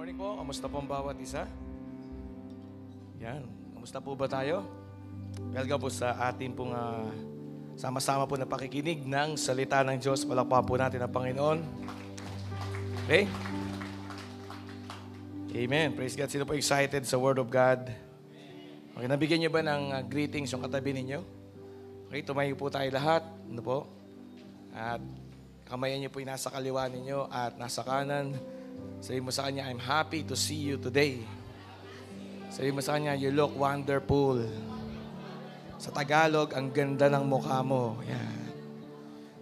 morning po. Kamusta po ang bawat isa? Yan. Kamusta po ba tayo? Welcome po sa ating pong sama-sama po na pakikinig ng salita ng Diyos. Palakpakan po natin ang Panginoon. Okay? Amen. Praise God. Sino po excited sa Word of God? Okay, nabigyan niyo ba ng greetings yung katabi ninyo? Okay, tumayo po tayo lahat. Ano po? At kamayan niyo po yung nasa kaliwa ninyo at nasa kanan. Sabi mo sa kanya, I'm happy to see you today. Sabi mo sa kanya, you look wonderful. Sa Tagalog, ang ganda ng mukha mo. Yan.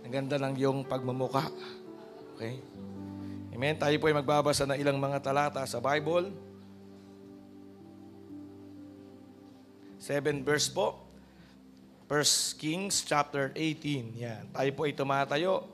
Ang ganda ng iyong pagmumukha. Okay? Amen. Tayo po ay magbabasa ng ilang mga talata sa Bible. 7 verse po. 1 Kings chapter 18. Yan. Tayo po ay tumatayo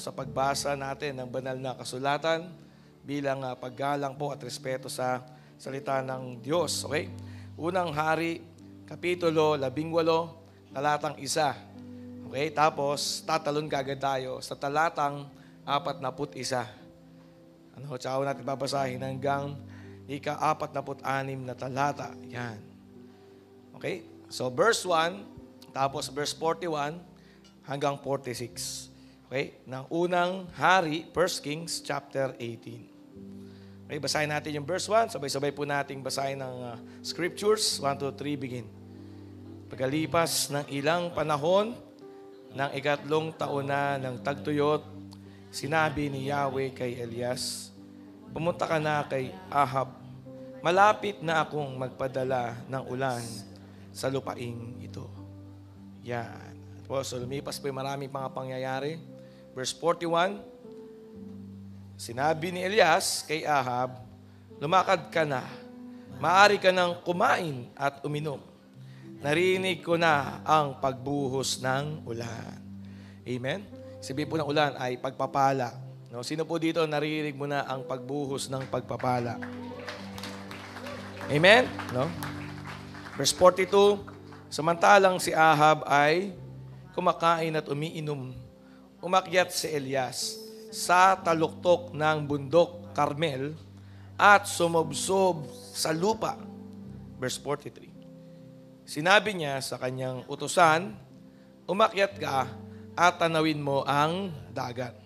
sa pagbasa natin ng banal na kasulatan bilang paggalang po at respeto sa salita ng Diyos. Okay? Unang Hari, Kapitulo 18, talatang 1. Okay? Tapos, tatalon kagad tayo sa talatang 41. Tsaka natin babasahin hanggang ika-46 na talata. Yan. Okay? So, verse 1, tapos verse 41 hanggang 46. Okay? Ng unang Hari, 1 Kings chapter 18. Okay, basahin natin yung verse 1. Sabay-sabay po nating basahin ng scriptures. 1, 2, 3, begin. Pagkalipas ng ilang panahon, ng 3 taon na ng tagtuyot, sinabi ni Yahweh kay Elias, pumunta ka na kay Ahab. Malapit na akong magpadala ng ulan sa lupaing ito. Yan. So, lumipas po yung maraming mga pangyayari. Verse 41, sinabi ni Elias kay Ahab, lumakad ka na, maaari ka nang kumain at uminom. Narinig ko na ang pagbuhos ng ulan. Amen? Sabi po ng ulan ay pagpapala. Sino po dito narinig mo na ang pagbuhos ng pagpapala? Amen? Verse 42, samantalang si Ahab ay kumakain at umiinom, umakyat si Elias sa taluktok ng bundok Carmel at sumobsob sa lupa. Verse 43. Sinabi niya sa kanyang utusan, umakyat ka at tanawin mo ang dagat.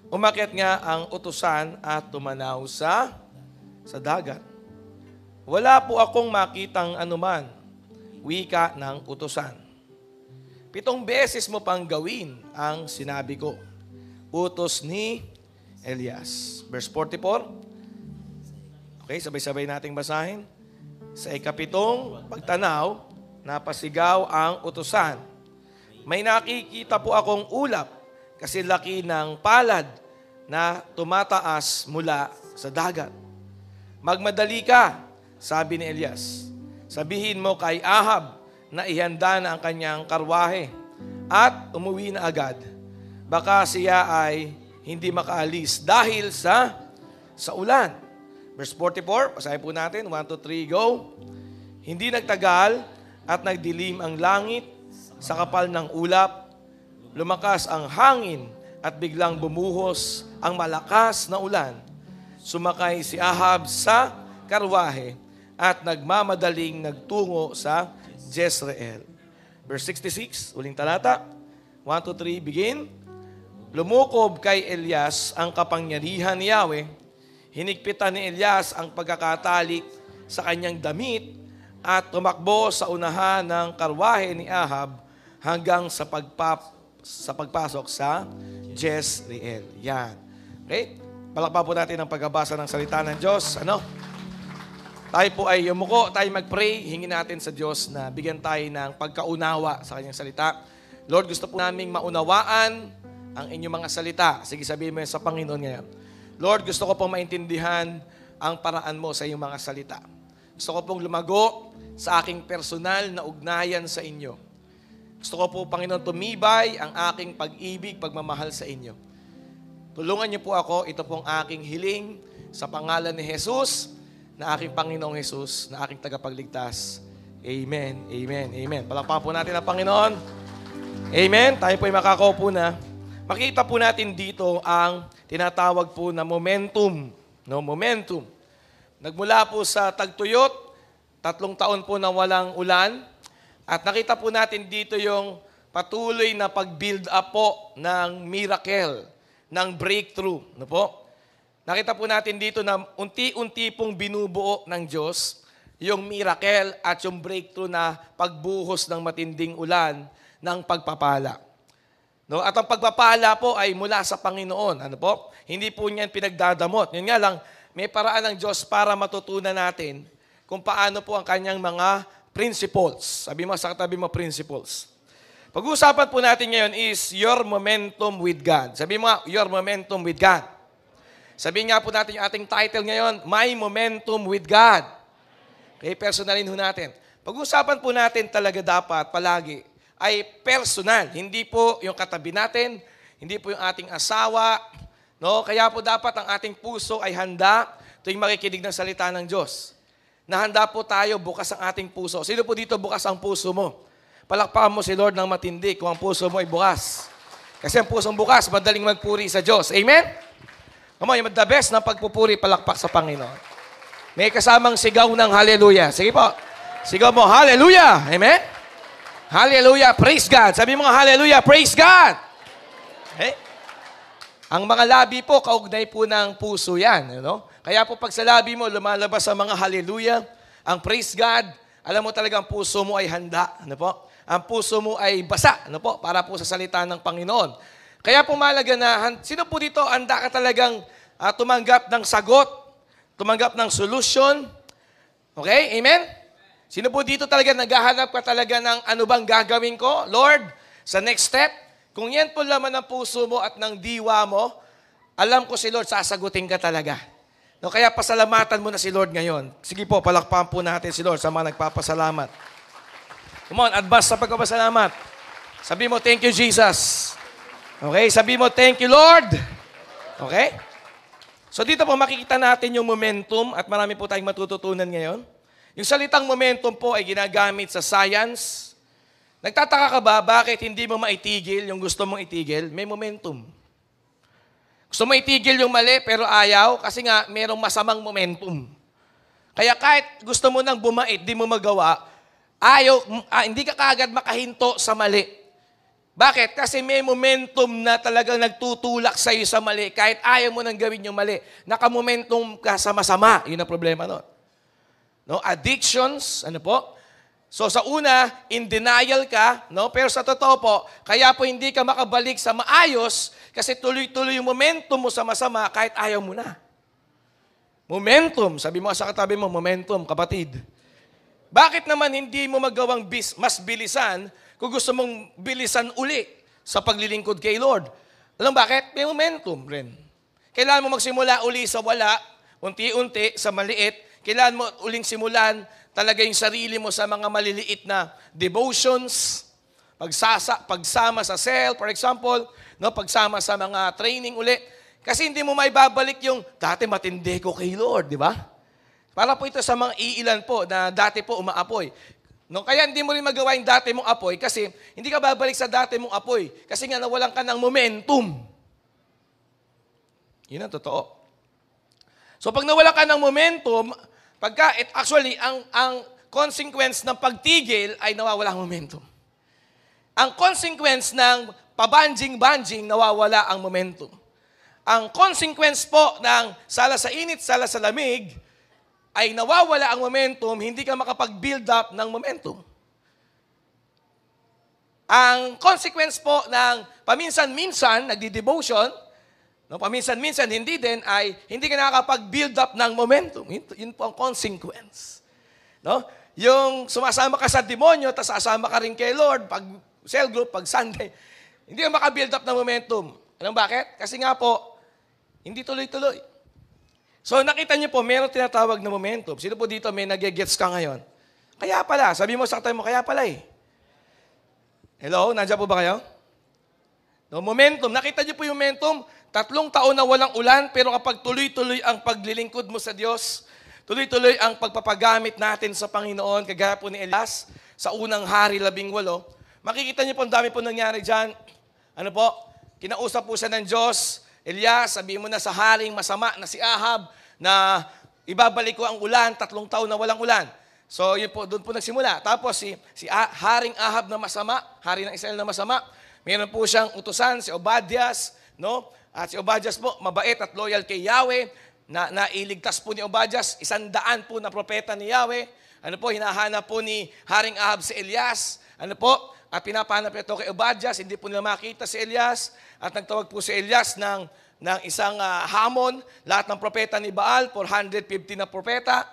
Umakyat nga ang utusan at tumanaw sa dagat. Wala po akong makitang anuman, wika ng utusan. 7 beses mo pang gawin ang sinabi ko. Utos ni Elias. Verse 44. Okay, sabay-sabay nating basahin. Sa 7 pagtanaw, napasigaw ang utusan. May nakikita po akong ulap kasi laki ng palad na tumataas mula sa dagat. Magmadali ka, sabi ni Elias. Sabihin mo kay Ahab na ihanda na ang kanyang karwahe at umuwi na agad. Baka siya ay hindi makaalis dahil sa ulan. Verse 44, basahin po natin. 1, 2, 3, go. Hindi nagtagal at nagdilim ang langit sa kapal ng ulap. Lumakas ang hangin at biglang bumuhos ang malakas na ulan. Sumakay si Ahab sa karwahe at nagmamadaling nagtungo sa Jezreel. Verse 66, uling talata. 1, 2, 3, begin. Lumukob kay Elias ang kapangyarihan ni Yahweh. Hinigpitan ni Elias ang pagkakatalik sa kanyang damit at tumakbo sa unahan ng karwahe ni Ahab hanggang sa pagpasok sa Jezreel. Yan. Okay? Palakpakan po natin ang pagbabasa ng salita ng Diyos. Tayo po ay yumuko, tayo mag-pray. Hingin natin sa Diyos na bigyan tayo ng pagkaunawa sa kanyang salita. Lord, gusto po naming maunawaan ang inyong mga salita. Sige, sabihin mo sa Panginoon ngayon. Lord, gusto ko pong maintindihan ang paraan mo sa iyong mga salita. Gusto ko pong lumago sa aking personal na ugnayan sa inyo. Gusto ko po, Panginoon, tumibay ang aking pag-ibig, pagmamahal sa inyo. Tulungan niyo po ako, ito pong aking hiling sa pangalan ni Jesus, na aking Panginoong Jesus, na aking tagapagligtas. Amen, amen, amen. Palakpakan po natin ang Panginoon. Amen. Tayo po ay makakaupo na. Makita po natin dito ang tinatawag po na momentum. Momentum. Nagmula po sa tagtuyot, 3 taon po na walang ulan. At nakita po natin dito yung patuloy na pag-build up po ng miracle, ng breakthrough. Ano po? Nakita po natin dito na unti-unti pong binubuo ng Diyos yung miracle at yung breakthrough na pagbuhos ng matinding ulan ng pagpapala. No? At ang pagpapala po ay mula sa Panginoon. Ano po? Hindi po niyan pinagdadamot. Yun nga lang, may paraan ng Diyos para matutunan natin kung paano po ang kanyang mga principles. Sabi mo sa katabi mo, principles. Pag-uusapan po natin ngayon is your momentum with God. Sabi mo nga, your momentum with God. Sabihin nga po natin yung ating title ngayon, My Momentum with God. Okay, personalin ho natin. Pag-uusapan po natin talaga dapat palagi ay personal. Hindi po yung katabi natin, hindi po yung ating asawa. No? Kaya po dapat ang ating puso ay handa tuwing makikinig ng salita ng Diyos. Nahanda po tayo, bukas ang ating puso. Sino po dito bukas ang puso mo? Palakpakan mo si Lord ng matindi kung ang puso mo ay bukas. Kasi ang pusong bukas, madaling magpuri sa Diyos. Amen? Come on, yung the best ng pagpupuri, palakpak sa Panginoon. May kasamang sigaw ng hallelujah. Sige po. Sigaw mo, hallelujah. Amen? Hallelujah, praise God. Sabi mo nga, hallelujah, praise God. Okay? Ang mga labi po, kaugnay po ng puso yan. Ano? Kaya po pag sa labi mo, lumalabas ang mga hallelujah, ang praise God, alam mo talagang puso mo ay handa. Ano po? Ang puso mo ay basa. Ano po? Para po sa salita ng Panginoon. Kaya po mahalaga na, sino po dito, handa ka talagang tumanggap ng sagot, tumanggap ng solution. Okay? Amen? Sino po dito talaga naghahanap ka talaga ng ano bang gagawin ko? Lord, sa next step, kung yan po laman ng puso mo at ng diwa mo, alam ko si Lord, sasagutin ka talaga. No, kaya pasalamatan mo na si Lord ngayon. Sige po, palakpakan po natin si Lord sa mga nagpapasalamat. Come on, advance sa pagpapasalamat. Sabi mo, thank you, Jesus. Okay, sabi mo, thank you, Lord. Okay? So dito po makikita natin yung momentum at marami po tayong matututunan ngayon. Yung salitang momentum po ay ginagamit sa science. Nagtataka ka ba bakit hindi mo maitigil yung gusto mong itigil? May momentum. Gusto mo itigil yung mali pero ayaw kasi nga mayroong masamang momentum. Kaya kahit gusto mo nang bumait, di mo magawa, hindi ka kaagad makahinto sa mali. Bakit? Kasi may momentum na talagang nagtutulak sa iyo sa mali kahit ayaw mo nang gawin yung mali. Nakamomentum ka sa masama. Yun ang problema nun. No? Addictions, ano po? So sa una, in denial ka, no? Pero sa totoo po, kaya po hindi ka makabalik sa maayos kasi tuloy-tuloy yung momentum mo sa masama kahit ayaw mo na. Momentum, sabi mo sa katabi mo, momentum, kapatid. Bakit naman hindi mo magawang mas bilisan kung gusto mong bilisan uli sa paglilingkod kay Lord? Alam bakit? May momentum rin. Kailangan mo magsimula uli sa wala, unti-unti, sa maliit. Kailangan mo uling simulan talaga yung sarili mo sa mga maliliit na devotions, pagsama sa cell, for example, no, pagsama sa mga training uli. Kasi hindi mo may babalik yung dati matindi ko kay Lord, di ba? Para po ito sa mga iilan po na dati po umaapoy. No, kaya hindi mo rin magawa yung dati mong apoy kasi hindi ka babalik sa dati mong apoy kasi nga nawalan ka ng momentum. Yun ang totoo. So pag nawalan ka ng momentum, actually, ang consequence ng pagtigil ay nawawala ang momentum. Ang consequence ng pabanjing-banjing, nawawala ang momentum. Ang consequence po ng sala sa init, sala sa lamig, ay nawawala ang momentum, hindi ka makapag-build up ng momentum. Ang consequence po ng paminsan-minsan, nagdi-devotion, no, paminsan-minsan, hindi din, ay hindi ka nakakapag-build up ng momentum. Yun po ang consequence. No? Yung sumasama ka sa demonyo, tapos asama ka rin kay Lord, pag cell group, pag Sunday, hindi ka maka-build up ng momentum. Alam bakit? Kasi nga po, hindi tuloy-tuloy. So nakita niyo po, meron tinatawag na momentum. Sino po dito may nag-gets ka ngayon? Kaya pala, sabi mo sa katabi mo, kaya pala eh. Hello, nandiyan po ba kayo? No, momentum. Nakita niyo po yung momentum? 3 taon na walang ulan, pero kapag tuloy-tuloy ang paglilingkod mo sa Diyos, tuloy-tuloy ang pagpapagamit natin sa Panginoon, kagaya po ni Elias, sa unang hari 18, makikita niyo po ang dami po nangyari dyan. Ano po? Kinausap po siya ng Diyos, Elias, sabi mo na sa haring masama na si Ahab, na ibabalik ko ang ulan, 3 taon na walang ulan. So, yun po, doon po nagsimula. Tapos, Haring Ahab na masama, hari ng Israel na masama, meron po siyang utusan, si Obadias, no? At si Obadias po, mabait at loyal kay Yahweh, na nailigtas po ni Obadias, 100 po na propeta ni Yahweh. Ano po, hinahanap po ni Haring Ahab si Elias. Ano po, at pinapahanap ito kay Obadias, hindi po nila makita si Elias. At nagtawag po si Elias ng isang hamon, lahat ng propeta ni Baal, 450 na propeta.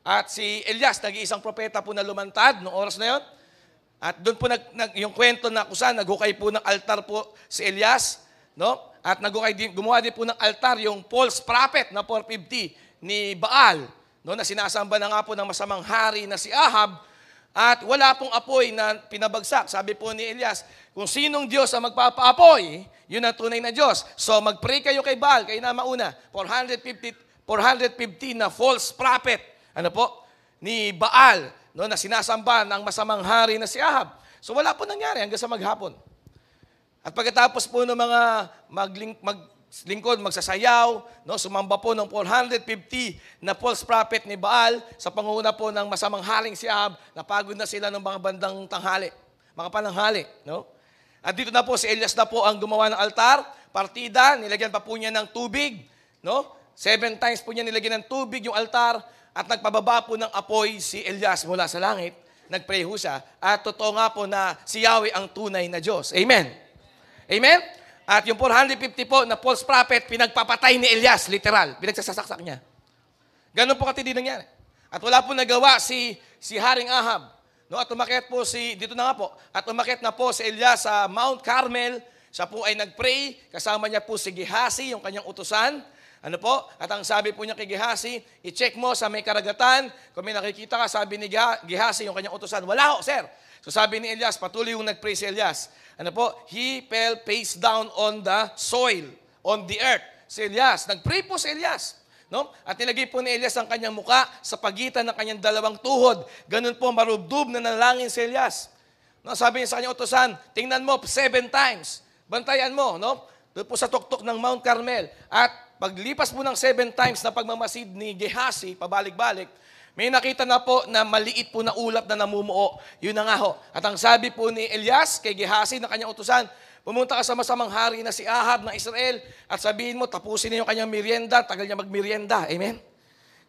At si Elias, nag-iisang propeta po na lumantad noong oras na yon. At doon po yung kwento na kusan, naghukay po ng altar po si Elias, no? At gumawa din po ng altar yung false prophet na 450 ni Baal, no? Na sinasamba na nga po ng masamang hari na si Ahab. At wala pong apoy na pinabagsak. Sabi po ni Elias, kung sinong Diyos ang magpapaapoy, yun ang tunay na Diyos. So mag-pray kayo kay Baal, kayo na mauna. 450 na false prophet, ano po, ni Baal, no, na sinasamba ng masamang hari na si Ahab. So wala po nangyari hanggang sa maghapon. At pagkatapos po ng mga maglingkod, magsasayaw, no, sumamba po ng 450 na false prophet ni Baal sa pangunguna po ng masamang haring si Ahab, napagod na sila ng mga bandang tanghali, mga pananghali. No? At dito na po si Elias na po ang gumawa ng altar, partida, nilagyan pa po niya ng tubig. No? 7 times po niya nilagyan ng tubig yung altar at nagpababa po ng apoy si Elias mula sa langit. Nagpray ho siya. At totoo nga po na si Yahweh ang tunay na Diyos. Amen? Amen? At yung 450 po na false prophet, pinagpapatay ni Elias, literal. Pinagsasaksak niya. Ganun po katindi nangyari. At wala po nagawa si Haring Ahab. No? At umakyat po dito na nga po, at umakyat na po si Elias sa Mount Carmel. Siya po ay nagpray. Kasama niya po si Gehazi, yung kanyang utusan. Ano po? At ang sabi po niya kay Gehazi, i-check mo sa may karagatan. Kung may nakikita ka, sabi ni Gehazi, yung kanyang utusan, wala ho, sir. So sabi ni Elias, patuloy yung nag-pray si Elias. Ano po? He fell face down on the soil, on the earth. Si Elias, nag-pray po si Elias. No? At nilagay po ni Elias ang kanyang muka sa pagitan ng kanyang dalawang tuhod. Ganun po, marubdob na nalangin si Elias. No? Sabi niya sa kanyang utusan, tingnan mo 7 times. Bantayan mo, no? Doon po sa tuktok ng Mount Carmel. At paglipas po ng 7 times na pagmamasid ni Gehazi, pabalik-balik, may nakita na po na maliit po na ulap na namumuo. Yun na nga ho. At ang sabi po ni Elias kay Gehazi na kanyang utusan, pumunta ka sa masamang hari na si Ahab ng Israel at sabihin mo, tapusin niya yung kanyang merienda, tagal niya magmerienda. Amen?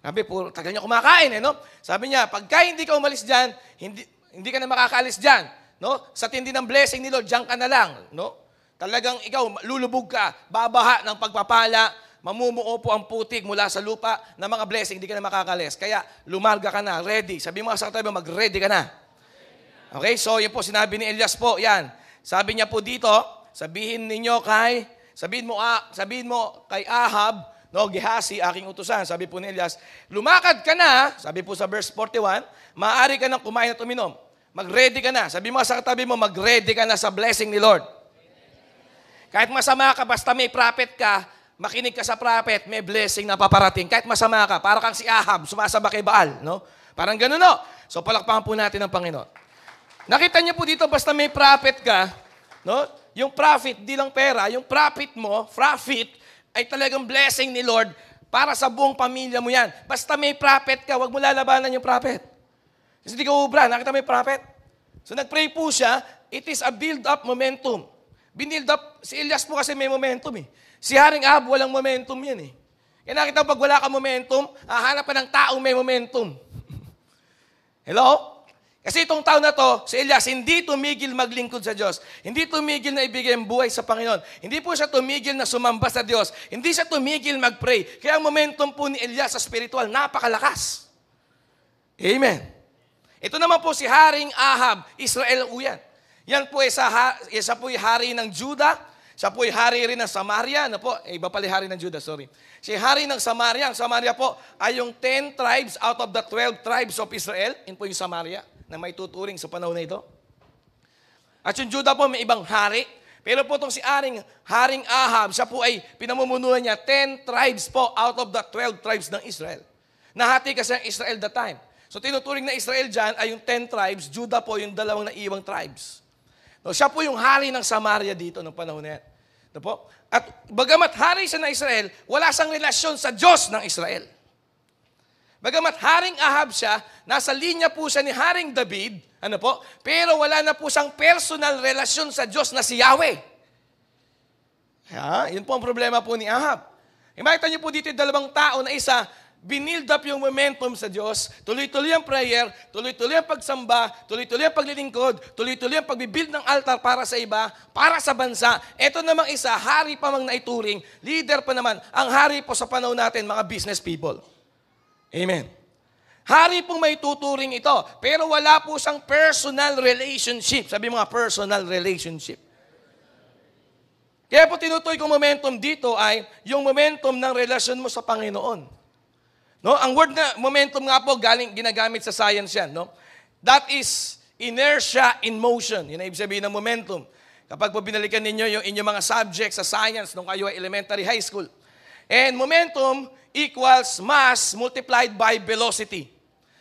Sabi po, tagal niya kumakain. No? Sabi niya, pagka hindi ka umalis dyan, hindi ka na makakaalis dyan. No? Sa tindi ng blessing ni Lord, dyan ka na lang. No? Talagang ikaw, lulubog ka, babaha ng pagpapala, mamumuo po ang putik mula sa lupa na mga blessing, hindi ka na makakalis. Kaya lumarga ka na, ready. Sabi mo sa katabi, mag-ready ka na. Okay, so yun po sinabi ni Elias po, yan. Sabi niya po dito, sabihin mo kay Ahab, no, Gehazi, aking utusan. Sabi po ni Elias, lumakad ka na, sabi po sa verse 41, maaari ka nang kumain at uminom. Mag-ready ka na. Sabi mo sa katabi mo, mag-ready ka na sa blessing ni Lord. Kahit masama ka, basta may prophet ka, makinig ka sa prophet, may blessing na paparating. Kahit masama ka, para kang si Ahab, sumasamba kay Baal. No? Parang gano'n, no? So, palakpakan po natin ang Panginoon. Nakita niyo po dito, basta may prophet ka, no? Yung prophet, di lang pera, yung prophet mo, prophet, ay talagang blessing ni Lord para sa buong pamilya mo yan. Basta may prophet ka, wag mo lalabanan yung prophet. Kasi di ka ubra, nakita may prophet. So, nag-pray po siya, it is a build-up momentum. Binild up, si Elias po kasi may momentum eh. Si Haring Ahab, walang momentum yan eh. Kaya nakita pag wala ka momentum, hahanap ka ng taong may momentum. Hello? Kasi itong taon na to, si Elias, hindi tumigil maglingkod sa Diyos. Hindi tumigil na ibigay ang buhay sa Panginoon. Hindi po siya tumigil na sumamba sa Diyos. Hindi siya tumigil mag-pray. Kaya ang momentum po ni Elias sa spiritual, napakalakas. Amen. Ito naman po si Haring Ahab, Israel uyan. Yan po isa po hari ng Juda. Siya po hari rin ng Samaria. Ano po? Iba pala hari ng Juda, sorry. Si hari ng Samaria. Ang Samaria po ay yung 10 tribes out of the 12 tribes of Israel. Yan po yung Samaria na may tuturing sa panahon na ito. At yung Juda po may ibang hari. Pero po itong si Haring Ahab, siya po ay pinamumunuan niya 10 tribes po out of the 12 tribes ng Israel. Nahati kasi ang Israel that time. So tinuturing na Israel dyan ay yung 10 tribes. Juda po yung 2 naiwang tribes. No, siya po yung hari ng Samaria dito noong panahon na yan. No po? At bagamat hari siya ng Israel, wala siyang relasyon sa Diyos ng Israel. Bagamat Haring Ahab siya, nasa linya po siya ni Haring David, ano po? Pero wala na po siyang personal relasyon sa Diyos na si Yahweh. Yun po ang problema po ni Ahab. Makita niyo po dito yung dalawang tao na isa, binild up yung momentum sa Diyos, tuloy-tuloy ang prayer, tuloy-tuloy ang pagsamba, tuloy-tuloy ang paglilingkod, tuloy-tuloy ang pagbibuild ng altar para sa iba, para sa bansa. Ito namang isa, hari pa mang naituring, leader pa naman. Ang hari po sa panahon natin, mga business people. Amen. Hari pong may tuturing ito, pero wala po siyang personal relationship. Sabi mga personal relationship. Kaya po tinutukoy kong momentum dito ay yung momentum ng relasyon mo sa Panginoon. No, ang word nga momentum nga po ginagamit sa science yan, no? That is inertia in motion. Yun ang ibig sabihin ng momentum. Kapag po binalikan ninyo yung inyong mga subjects sa science nung kayo ay elementary high school. And momentum equals mass multiplied by velocity.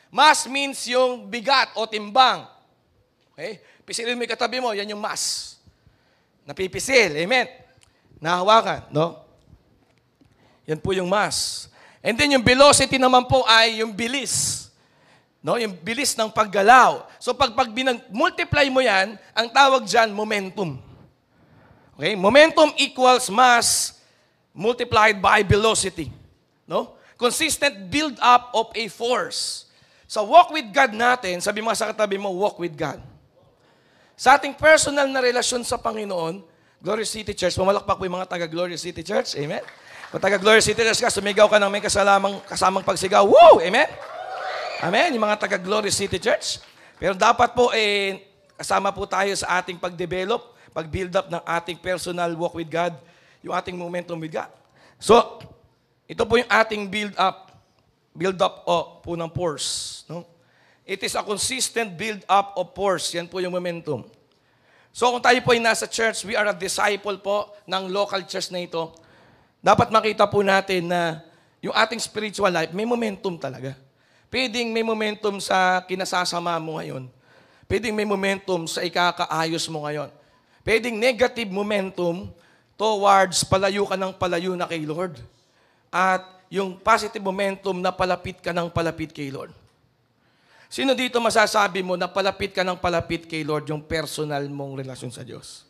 Mass means yung bigat o timbang. Okay? Pisilin mo yung katabi mo, yan yung mass. Napipisil, amen. Nahawakan, no? Yan po yung mass. And then yung velocity naman po ay yung bilis. No, yung bilis ng paggalaw. So pag multiply mo yan, ang tawag diyan momentum. Okay? Momentum equals mass multiplied by velocity. No? Consistent build up of a force. Sa walk with God natin, sabi mga sa katabi mo, walk with God. Sa ating personal na relasyon sa Panginoon, Glorious City Church, pumalakpak po yung mga taga Glorious City Church. Amen. Kung taga Glorious City Church ka, sumigaw ka ng may kasamang pagsigaw. Woo! Amen? Amen? Yung mga taga Glorious City Church. Pero dapat po, kasama po tayo sa ating pag-develop, pag-build up ng ating personal walk with God, yung ating momentum with God. So, ito po yung ating build up po ng force. No? It is a consistent build up of force. Yan po yung momentum. So, kung tayo po ay nasa church, we are a disciple po ng local church na ito. Dapat makita po natin na yung ating spiritual life, may momentum talaga. Pwedeng may momentum sa kinasasama mo ngayon. Pwedeng may momentum sa ikakaayos mo ngayon. Pwedeng negative momentum towards palayo ka ng palayo na kay Lord. At yung positive momentum na palapit ka ng palapit kay Lord. Sino dito masasabi mo na palapit ka ng palapit kay Lord yung personal mong relasyon sa Diyos?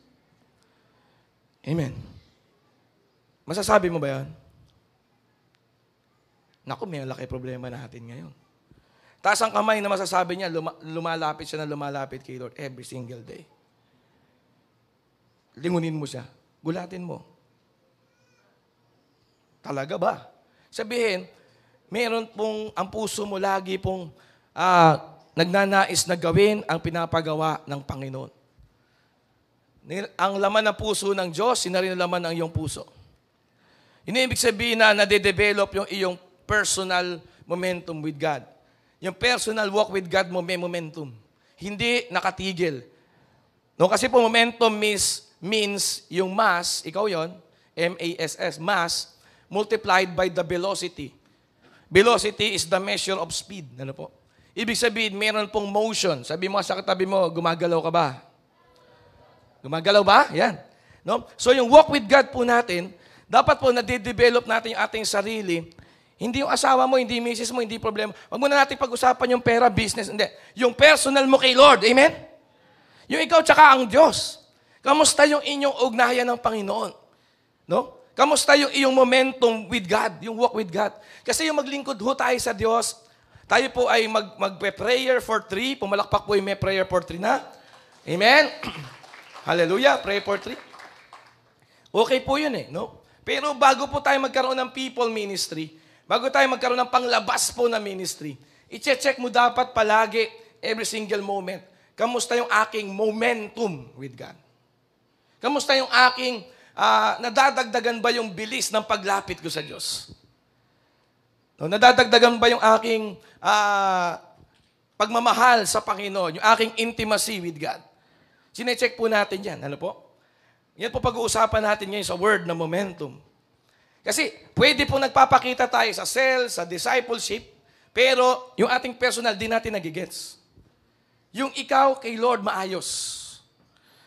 Amen. Masasabi mo ba yan? Naku, may laki problema natin ngayon. Taas ang kamay na masasabi niya, lumalapit siya na lumalapit kay Lord every single day. Lingunin mo siya. Gulatin mo. Talaga ba? Sabihin, meron pong, ang puso mo lagi pong nagnanais na gawin ang pinapagawa ng Panginoon. Ang laman ng puso ng Diyos, sinarin ang laman ng iyong puso. Ibig sabihin na nade-develop yung iyong personal momentum with God. Yung personal walk with God mo may momentum. Hindi nakatigil. No, kasi po momentum means yung mass, ikaw yon, M-A-S-S, mass, multiplied by the velocity. Velocity is the measure of speed. Ano po? Ibig sabihin, meron pong motion. Sabi mo sa katabi mo, gumagalaw ka ba? Gumagalaw ba? Yan. No? So yung walk with God po natin, dapat po na-develop natin yung ating sarili. Hindi yung asawa mo, hindi yung misis mo, hindi problema. Huwag muna natin pag-usapan yung pera, business. Hindi. Yung personal mo kay Lord. Amen? Yung ikaw tsaka ang Diyos. Kamusta yung inyong ugnayan ng Panginoon? No? Kamusta yung iyong momentum with God, yung walk with God? Kasi yung maglingkod ho tayo sa Diyos, tayo po ay magpe-prayer for 3. Pumalakpak po yung may prayer for 3 na. Amen? Hallelujah. Pray for 3. Okay po yun no? Pero bago po tayo magkaroon ng people ministry, bago tayo magkaroon ng panglabas po na ministry, i-check mo dapat palagi, every single moment, kamusta yung aking momentum with God? Kamusta yung aking, nadadagdagan ba yung bilis ng paglapit ko sa Diyos? No, nadadagdagan ba yung aking pagmamahal sa Panginoon, yung aking intimacy with God? Sinecheck po natin yan. Ano po? Yan po pag-uusapan natin ngayon sa word na momentum. Kasi pwede po nagpapakita tayo sa cell, sa discipleship, pero yung ating personal, di natin nagigets. Yung ikaw kay Lord maayos.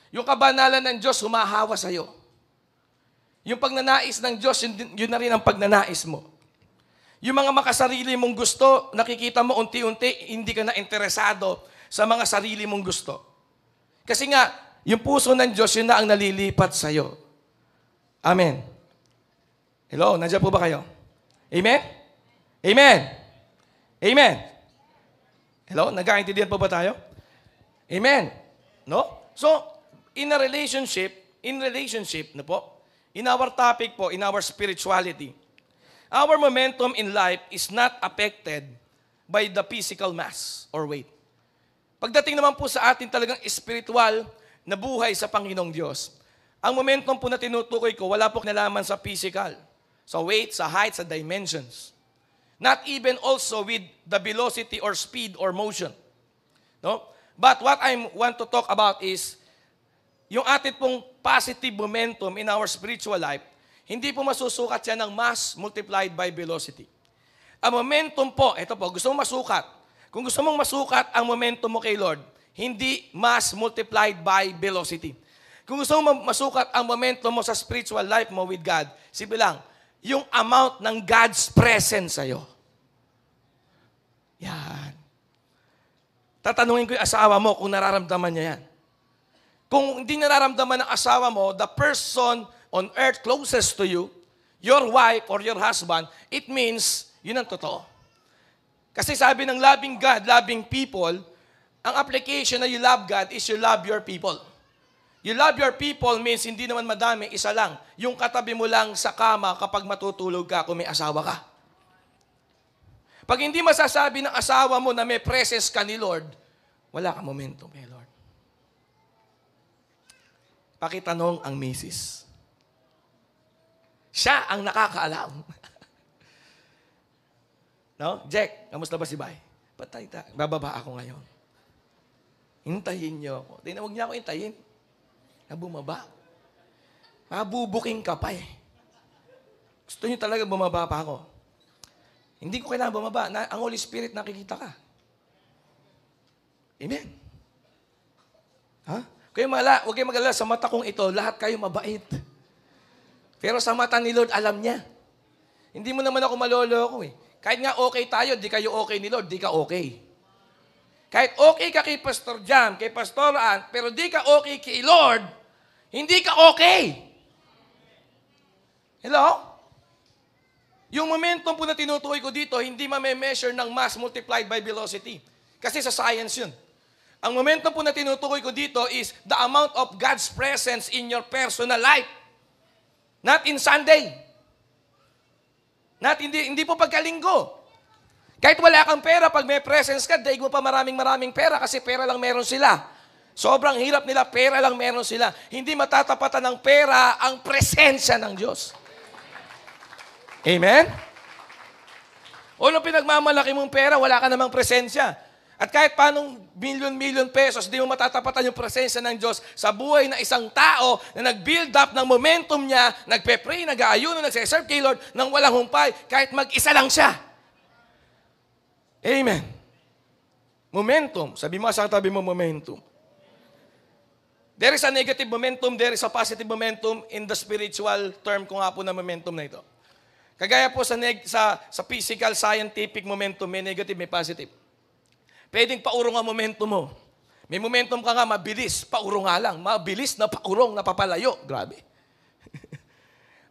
Yung kabanalan ng Diyos humahawa sa'yo. Yung pagnanais ng Diyos, yun na rin ang pagnanais mo. Yung mga makasarili mong gusto, nakikita mo unti-unti, hindi ka na interesado sa mga sarili mong gusto. Kasi nga, yung puso ng Diyos, yun na ang nalilipat sa'yo. Amen. Hello, nandiyan po ba kayo? Amen? Amen? Amen? Hello, nagkaintindihan po ba tayo? Amen? No? So, in relationship, na po, in our topic po, in our spirituality, our momentum in life is not affected by the physical mass or weight. Pagdating naman po sa atin talagang spiritual na buhay sa Panginoong Diyos, ang momentum po na tinutukoy ko, wala po kinalaman sa physical, sa weight, sa height, sa dimensions. Not even also with the velocity or speed or motion. No? But what I want to talk about is, yung atin pong positive momentum in our spiritual life, hindi po masusukat yan ng mass multiplied by velocity. Ang momentum po, ito po, gusto mong masukat. Kung gusto mong masukat ang momentum mo kay Lord, hindi mass multiplied by velocity. Kung gusto mong masukat ang momentum mo sa spiritual life mo with God, simple lang, yung amount ng God's presence sa'yo. Yan. Tatanungin ko yung asawa mo kung nararamdaman niya yan. Kung hindi nararamdaman ng asawa mo, the person on earth closest to you, your wife or your husband, it means, yun ang totoo. Kasi sabi ng loving God, loving people, ang application na you love God is you love your people. You love your people means hindi naman madami, isa lang. Yung katabi mo lang sa kama kapag matutulog ka kung may asawa ka. Pag hindi masasabi ng asawa mo na may presence ka ni Lord, wala kang momentum kay Lord. Pakitanong ang misis. Siya ang nakakaalam. No? Jack, kamusta ba si Bay? Patay ta. Bababa ako ngayon. Hintayin niyo ako. Huwag niya ako hintayin. Bumaba. Mabubuking ka pa eh. Gusto niyo talaga bumaba pa ako. Hindi ko kailangan bumaba. Ang Holy Spirit nakikita ka. Amen. Ha? Huwag kayo mag-alala. Sa mata kong ito, lahat kayo mabait. Pero sa mata ni Lord, alam niya. Hindi mo naman ako maloloko eh. Kahit nga okay tayo, di kayo okay ni Lord, di ka okay. Kahit okay ka kay Pastor Jam, kay Pastor Ann, pero di ka okay kay Lord, hindi ka okay. Hello? Yung momentum po na tinutukoy ko dito, hindi ma-measure ng mass multiplied by velocity. Kasi sa science yun. Ang momentum po na tinutukoy ko dito is the amount of God's presence in your personal life. Not in Sunday. Hindi po pagkalinggo. Kahit wala kang pera, pag may presence ka, daig mo pa maraming pera kasi pera lang meron sila. Sobrang hirap nila, pera lang meron sila. Hindi matatapatan ng pera ang presensya ng Diyos. Amen? O nung pinagmamalaki mong pera, wala ka namang presensya. At kahit paanong milyon pesos, di mo matatapatan yung presensya ng Diyos sa buhay na isang tao na nag-build up ng momentum niya, nagpe-pray, nag-aayuno, nagse-serve kay Lord nang walang humpay, kahit mag-isa lang siya. Amen. Momentum. Sabi mo sa tabi mo, momentum. There is a negative momentum, there is a positive momentum in the spiritual term ko nga po na momentum na ito. Kagaya po sa physical, scientific momentum, may negative, may positive. Pwedeng paurong ang momentum mo. May momentum ka nga, mabilis, paurong nga lang. Mabilis na paurong, napapalayo. Grabe.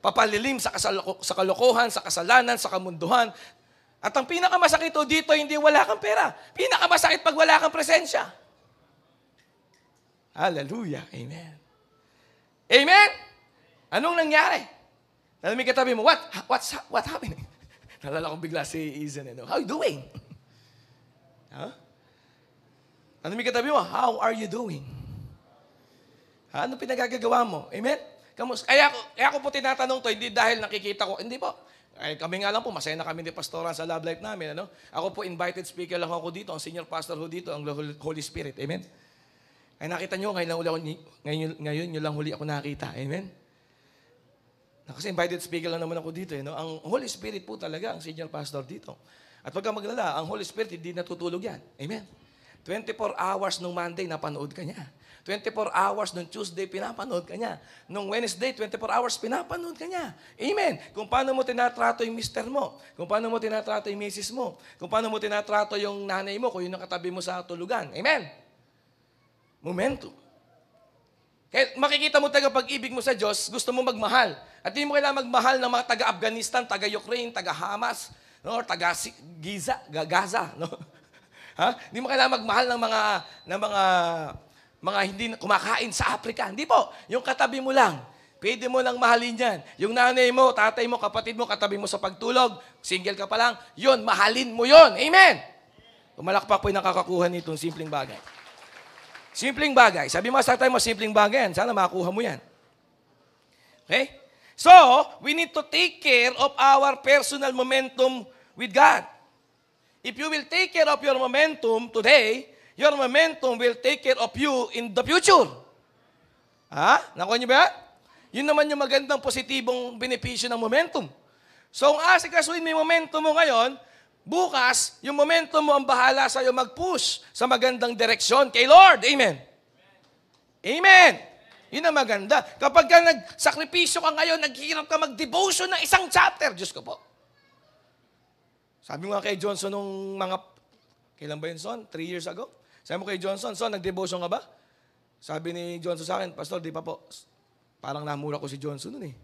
Papalilim sa kalokohan, sa kasalanan, sa kamunduhan. At ang pinakamasakit dito, hindi wala kang pera. Pinakamasakit pag wala kang presensya. Hallelujah. Amen. Amen? Anong nangyari? Alam mo katabi mo, what happened? Nalala ko bigla si Izan. How you doing? Huh? Ano may katabi mo? How are you doing? Ano pinagagagawa mo? Amen? Kaya ako po tinatanong to, hindi dahil nakikita ko. Hindi po. Ay, kami nga lang po, masaya na kami ni Pastoran sa love life namin. Ano? Ako po, invited speaker lang ako dito. Ang senior pastor ho dito, ang Holy Spirit. Amen? Ay nakita nyo, ngayon nyo lang huli ako nakita. Amen? Kasi invited speaker lang naman ako dito. No? Ang Holy Spirit po talaga, ang senior pastor dito. At wag kang maglala, ang Holy Spirit hindi natutulog yan. Amen? 24 hours nung Monday, napanood ka niya. 24 hours nung Tuesday, pinapanood ka niya. Nung Wednesday, 24 hours, pinapanood ka niya. Amen. Kung paano mo tinatrato yung mister mo, kung paano mo tinatrato yung misis mo, kung paano mo tinatrato yung nanay mo, kung yun ang katabi mo sa tulugan. Amen. Momentum. Kaya makikita mo pag-ibig mo sa Diyos, gusto mo magmahal. At hindi mo kailangan magmahal ng mga taga-Afghanistan, taga-Ukraine, taga-Hamas, no? Gaza, no? Ha? Hindi mo kailangan magmahal ng mga hindi kumakain sa Africa. Hindi po. Yung katabi mo lang. Pwede mo lang mahalin yan. Yung nanay mo, tatay mo, kapatid mo, katabi mo sa pagtulog, single ka pa lang, yun, mahalin mo yun. Amen! Pumalakpak po yung nakakakuha nitong simpleng bagay. Simpleng bagay. Sabi mo sa tatay mo, simpleng bagay yan. Sana makakuha mo yan. Okay? So, we need to take care of our personal momentum with God. If you will take care of your momentum today, your momentum will take care of you in the future. Ha? Nakuha niyo ba? Yun naman yung magandang positibong benepisyo ng momentum. So, kung asikasuhin mo yung momentum mo ngayon, bukas, yung momentum mo ang bahala sa'yo mag-push sa magandang direksyon kay Lord. Amen. Amen. Yun ang maganda. Kapag ka nagsakripisyo ka ngayon, naghihirap ka mag-devotion ng isang chapter, Diyos ko po. Sabi mo nga kay Johnson nung kailan ba yun, Son? 3 years ago? Sabi mo kay Johnson, Son, nag-devotion ka ba? Sabi ni Johnson sa akin, Pastor, di pa po. Parang namura ko si Johnson nun eh.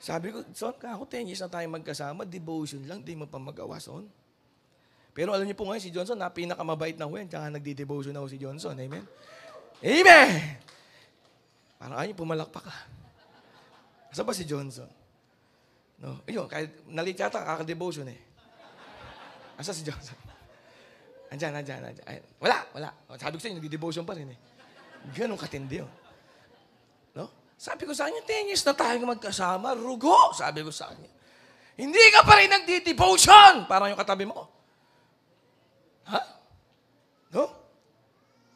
Sabi ko, Son, ako 10 years na tayo magkasama, devotion lang, di mo pa magawa, Son. Pero alam niyo po ngayon, si Johnson, pinakamabait na huwin, tsaka nagdi-devotion ako si Johnson. Amen? Amen! Parang ayaw pumalakpak ka. Asa ba si Johnson? No? Ayun, kahit nalityata, kaka-devotion eh. Asa si Johnson? Andyan. Ay, wala. Sabi ko sa inyo, nagdi-devotion pa rin eh. Ganun katindi yun. No? Sabi ko sa kanya, 10 years na tayo magkasama, rugo. Sabi ko sa kanya, hindi ka pa rin nagdi-devotion. Parang yung katabi mo. Ha? No?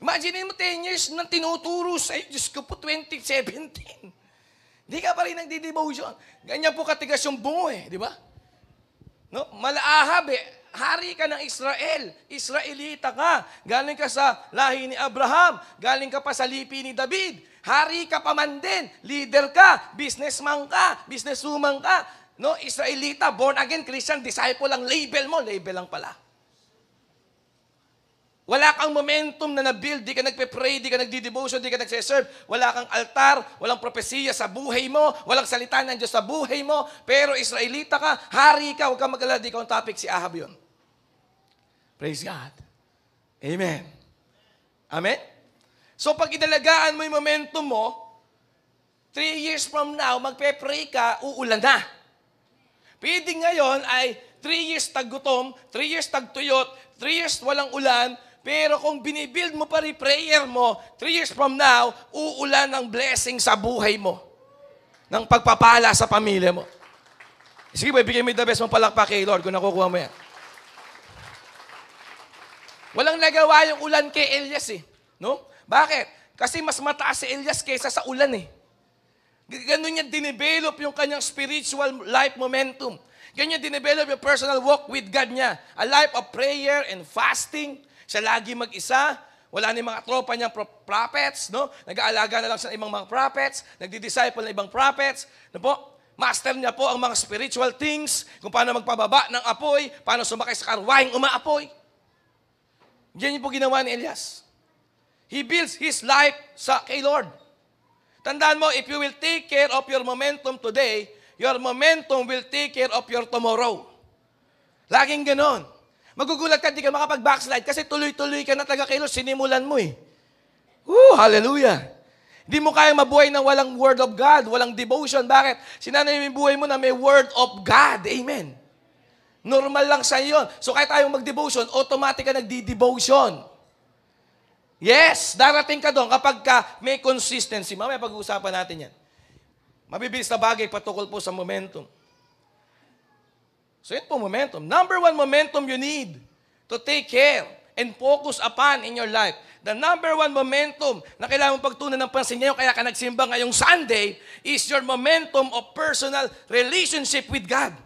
Imagine mo 10 years nang tinuturo sa'yo, Diyos ko po, 2017. Hindi ka pa rin nagdi-devotion. Ganyan po katigas yung bungo eh, di ba? No? Malaahab eh. Hari ka ng Israel. Israelita ka. Galing ka sa lahi ni Abraham. Galing ka pa sa lipi ni David. Hari ka pa man din. Leader ka. Businessman ka. Businesswoman ka. No? Israelita, born again, Christian, disciple ang label mo. Label lang pala. Wala kang momentum na na-build, di ka nagpe-pray, di ka nagdi-devotion, di ka nagse-serve, wala kang altar, walang propesiya sa buhay mo, walang salita ng Diyos sa buhay mo, pero Israelita ka, hari ka, huwag kang mag-alala, di ka ang topic, si Ahab yun. Praise God. Amen. Amen? So pag inalagaan mo yung momentum mo, 3 years from now, magpe-pray ka, uulan na. Pwede ngayon ay 3 years taggutom, 3 years tagtuyot, 3 years walang ulan, pero kung binibuild mo pa rin prayer mo, 3 years from now, uulan ng blessing sa buhay mo. Ng pagpapala sa pamilya mo. Sige ba, ibigay mo yung the best mong palakpak kay Lord kung nakukuha mo yan. Walang nagawa yung ulan kay Elias eh. No? Bakit? Kasi mas mataas si Elias kaysa sa ulan eh. Ganun niya dinevelop yung kanyang spiritual life momentum. Ganyan dinevelop yung personal walk with God niya. A life of prayer and fasting. Siya lagi mag-isa. Wala na yung mga tropa niyang prophets. No? Nag-aalaga na lang siya ng ibang mga prophets. Nagdi-disciple ng ibang prophets. No po? Master niya po ang mga spiritual things. Kung paano magpababa ng apoy. Paano sumakay sa karwahing umaapoy. Yan yung po ginawa ni Elias. He builds his life kay Lord. Tandaan mo, if you will take care of your momentum today, your momentum will take care of your tomorrow. Laging ganon. Magugulat ka, di ka makapag-backslide kasi tuloy-tuloy ka na taga kay Lord, sinimulan mo eh. Hallelujah. Di mo kayang mabuhay ng walang word of God, walang devotion. Bakit? Sinanay yung buhay mo na may word of God. Amen. Normal lang sa yun. So kahit tayong mag-devotion, automatic ka nagdi-devotion. Yes, darating ka doon kapag ka may consistency. Mamaya pag-uusapan natin yan. Mabibilis na bagay patukol po sa momentum. So yun po momentum. Number 1 momentum you need to take care and focus upon in your life. The number 1 momentum na kailangan mong pagtunan ng pansin ngayon, kaya ka nagsimba ngayong Sunday, is your momentum of personal relationship with God.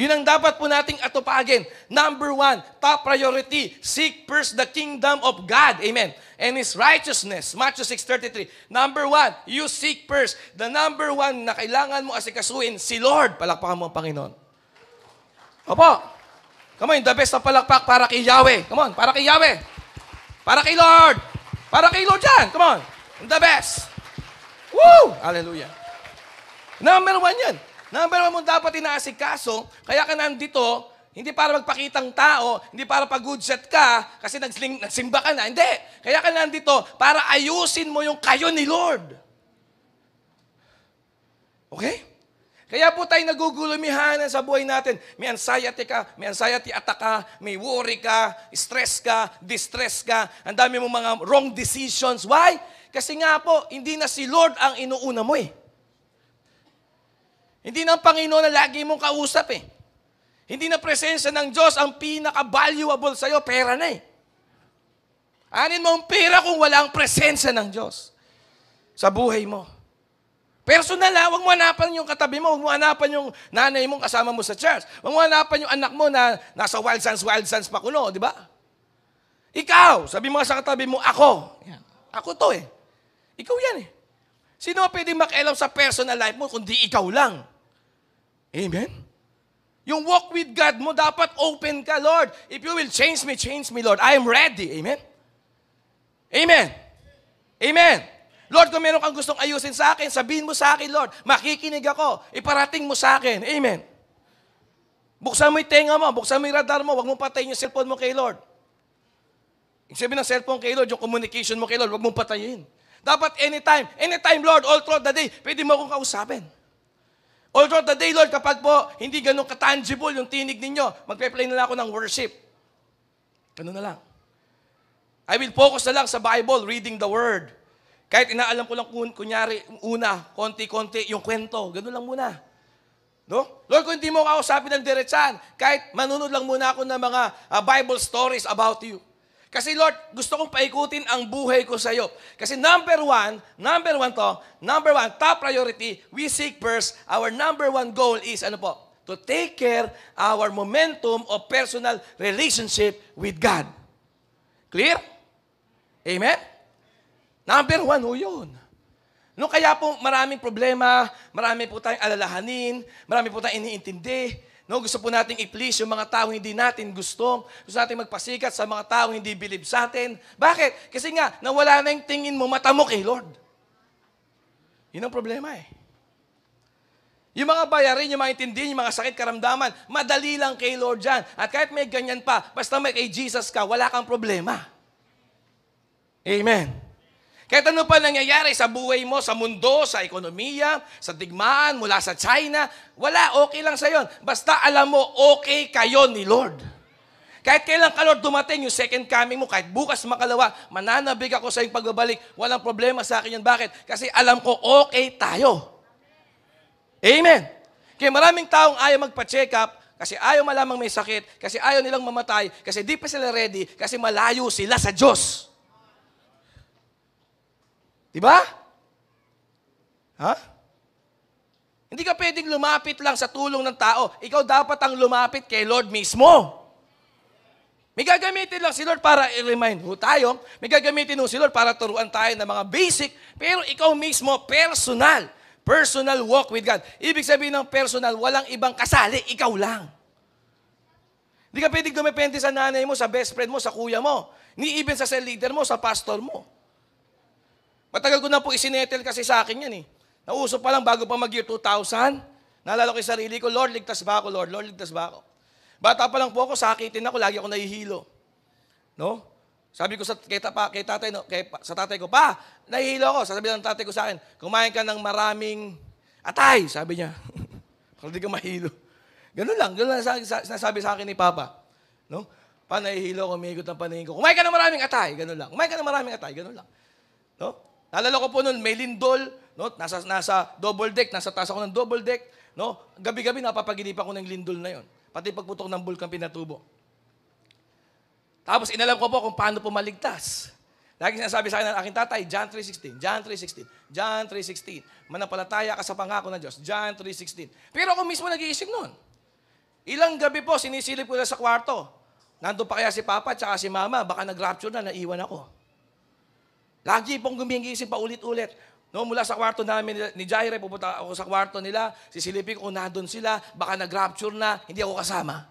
Yun ang dapat po nating atupagin. Number 1, top priority, seek first the kingdom of God. Amen. And His righteousness. Matthew 6:33. Number 1, you seek first. The number 1 na kailangan mo asikasuin, si Lord. Palakpakan mo ang Panginoon. Opo. Come on, the best na palakpak para kay Yahweh. Come on, para kay Yahweh. Para kay Lord. Para kay Lord yan. Come on. The best. Woo! Hallelujah. Number 1 yan. Number 1 mo dapat inaasikaso, kaya ka nandito, hindi para magpakitang tao, hindi para pag-good set ka, kasi nagsimba ka na. Hindi. Kaya ka nandito para ayusin mo yung kayo ni Lord. Okay? Kaya po tayo nagugulumihanan sa buhay natin. May anxiety ka, may anxiety attack ka, may worry ka, stress ka, distress ka, ang dami mong mga wrong decisions. Why? Kasi nga po, hindi na si Lord ang inuuna mo eh. Hindi na ang Panginoon na lagi mong kausap eh. Hindi na presensya ng Diyos ang pinaka-valuable sa'yo, pera na eh. Anin mo ang pera kung wala ang presensya ng Diyos sa buhay mo. Personal ha, huwag mo hanapan yung katabi mo, huwag mo hanapan yung nanay mong kasama mo sa church, huwag mo hanapan yung anak mo na nasa wild sands pa kuno, di ba? Ikaw, sabi mo sa katabi mo, ako. Yan. Ako to eh. Ikaw yan eh. Sino pwedeng makialam sa personal life mo kundi ikaw lang? Amen? Yung walk with God mo, dapat open ka, Lord. If you will change me, Lord. I am ready. Amen? Amen? Amen? Lord, kung meron kang gustong ayusin sa akin, sabihin mo sa akin, Lord. Makikinig ako. Iparating mo sa akin. Amen? Buksan mo yung tenga mo, buksan mo yung radar mo, huwag mo patayin yung cellphone mo kay Lord. Ibig sabihin ng cellphone kay Lord, yung communication mo kay Lord, huwag mong patayin. Dapat anytime, Lord, all throughout the day, pwede mo akong kausapin. All throughout the day, Lord, kapag po hindi ganun ka-tangible yung tinig ninyo, magpe-play na lang ako ng worship. Ganun na lang. I will focus na lang sa Bible, reading the Word. Kahit inaalam ko lang, kunyari, konti-konti, yung kwento. Ganun lang muna. No? Lord, kung hindi mo kausapin ng diretsyan, kahit manunod lang muna ako ng mga Bible stories about you. Kasi Lord, gusto kong paikutin ang buhay ko sa iyo. Kasi number one, top priority, we seek first, our number 1 goal is, ano po? To take care our momentum of personal relationship with God. Clear? Amen? Number 1 ho yun. No, kaya po maraming problema, marami po tayong alalahanin, marami po tayong iniintindi. No, gusto po nating i-please yung mga tao hindi natin gusto. Gusto natin magpasikat sa mga tao hindi believe sa atin. Bakit? Kasi nga, nawala na yung tingin mo, mata mo kay Lord. Yun ang problema eh. Yung mga bayarin, yung mga intindihin, yung mga sakit, karamdaman, madali lang kay Lord dyan. At kahit may ganyan pa, basta may kay Jesus ka, wala kang problema. Amen. Kahit ano pa nangyayari sa buhay mo, sa mundo, sa ekonomiya, sa digmaan, mula sa China, wala, okay lang sa yon. Basta alam mo, okay kayo ni Lord. Kahit kailan ka, Lord, dumating yung second coming mo, kahit bukas makalawa, mananabig ako sa iyong pagbabalik, walang problema sa akin yan. Bakit? Kasi alam ko, okay tayo. Amen. Kaya maraming taong ayaw magpa-check up, kasi ayaw malamang may sakit, kasi ayaw nilang mamatay, kasi di pa sila ready, kasi malayo sila sa Diyos. Diba? Ha? Hindi ka pwedeng lumapit lang sa tulong ng tao. Ikaw dapat ang lumapit kay Lord mismo. May gagamitin lang si Lord para i-remind ho tayo. May gagamitin ho si Lord para turuan tayo ng mga basic. Pero ikaw mismo, personal. Personal walk with God. Ibig sabihin ng personal, walang ibang kasali, ikaw lang. Hindi ka pwedeng dumepende sa nanay mo, sa best friend mo, sa kuya mo. Ni even sa cell leader mo, sa pastor mo. Matagal ko na po isinetel kasi sa akin yan eh. Nauso pa lang bago pa mag-year 2000. Naalala ko yung sarili ko, Lord, ligtas ba ako, Lord? Lord, ligtas ba ako? Bata pa lang po ako, sakitin ako, lagi ako nahihilo. No? Sabi ko sa tatay ko, pa, nahihilo ako. Sasabi ng tatay ko sa akin, kumain ka ng maraming atay, sabi niya. Para di ka mahilo. Ganun lang sinasabi sa akin ni Papa. No? Pa, nahihilo ako, umigot ng paningin ko. Kumain ka ng maraming atay, ganun lang. Kumain ka ng maraming atay, ganun lang. No? Naalala ko po noon, may lindol, no? nasa double deck, nasa taas ako ng double deck. No? Gabi-gabi napapaginipan ko ng lindol na yon. Pati pagputok ng bulkan pinatubo. Tapos inalam ko po kung paano po maligtas. Lagi sinasabi sa akin ng aking tatay, John 3:16, John 3:16, John 3:16. Manampalataya ka sa pangako ng Diyos, John 3:16. Pero ako mismo nag-iisip noon. Ilang gabi po, sinisilip ko na sa kwarto. Nandun pa kaya si Papa at si Mama, baka nag-rapture na, naiwan ako. Lagi pong gumigising pa ulit-ulit. No, mula sa kwarto namin ni Jaire, pupunta ako sa kwarto nila, sisilipin ko kung nandun sila, baka nag-rapture na, hindi ako kasama.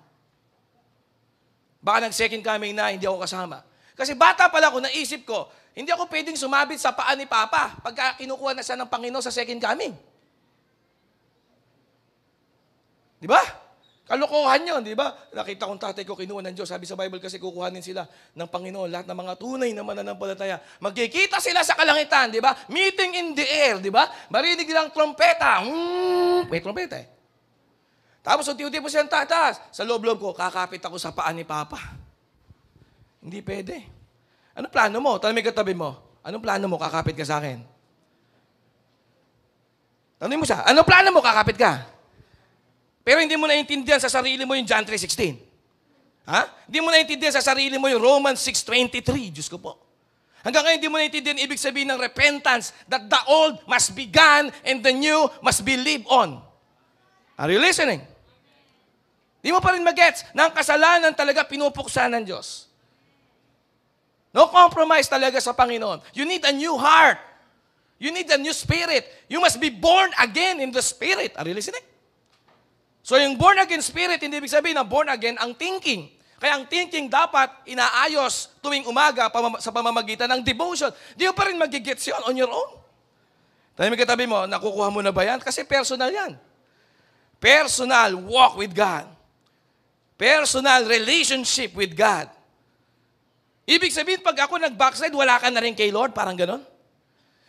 Baka nag-second coming na, hindi ako kasama. Kasi bata pala ako, naisip ko, hindi ako pwedeng sumabit sa paa ni Papa pagka kinukuha na siya ng Panginoon sa second coming. Di ba? Kalokohan yun, di ba? Nakita kong tatay ko kinuha ng Diyos. Sabi sa Bible kasi kukuhanin sila ng Panginoon. Lahat ng mga tunay na mananampalataya. Magkikita sila sa kalangitan, di ba? Meeting in the air, di ba? Marinig nilang trompeta. May trompeta eh. Tapos unti-unti po siyang tataas. Sa loob-loob ko, kakapit ako sa paa ni Papa. Hindi pwede. Anong plano mo? Tanong mo yung katabi mo. Anong plano mo? Kakapit ka sa akin. Tanong mo siya. Anong plano mo? Kakapit ka. Pero hindi mo naintindihan sa sarili mo yung John 3:16. Ha? Hindi mo naintindihan sa sarili mo yung Romans 6:23. Diyos ko po. Hanggang ngayon hindi mo naintindihan ibig sabihin ng repentance that the old must be gone and the new must be lived on. Are you listening? Di mo pa rin magets na ang kasalanan talaga pinupuksan ng Diyos. No compromise talaga sa Panginoon. You need a new heart. You need a new spirit. You must be born again in the spirit. Are you listening? So yung born again spirit, hindi ibig sabihin na born again ang thinking. Kaya ang thinking dapat inaayos tuwing umaga sa pamamagitan ng devotion. Di mo pa rin magigets yun on your own. Tayo may katabi mo, nakukuha mo na ba yan? Kasi personal yan. Personal walk with God. Personal relationship with God. Ibig sabihin, pag ako nag-backslide, wala ka na rin kay Lord, parang ganon.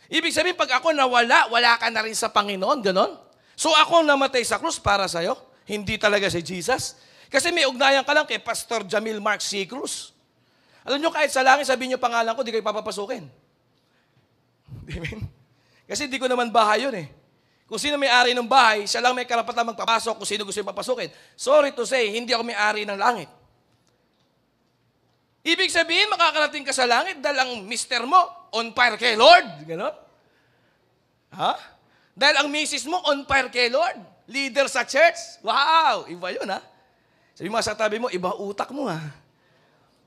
Ibig sabihin, pag ako nawala, wala ka na rin sa Panginoon, ganon. So ako namatay sa krus para sa'yo, hindi talaga si Jesus. Kasi may ugnayan ka lang kay Pastor Jamil Mark C. Cruz. Alam nyo, kahit sa langit, sabihin nyo pangalan ko, di kayo papapasukin. Amen? Kasi di ko naman bahay yun eh. Kung sino may-ari ng bahay, siya lang may karapatan magpapasok kung sino gusto yung papasukin. Sorry to say, hindi ako may-ari ng langit. Ibig sabihin, makakarating ka sa langit dahil ang mister mo, on fire kay Lord. Ganon? Ha? Dahil ang misis mo, on fire kay Lord. Leader sa church. Wow! Iba yun, ha? Sabi mo sa tabi mo, iba utak mo, ha?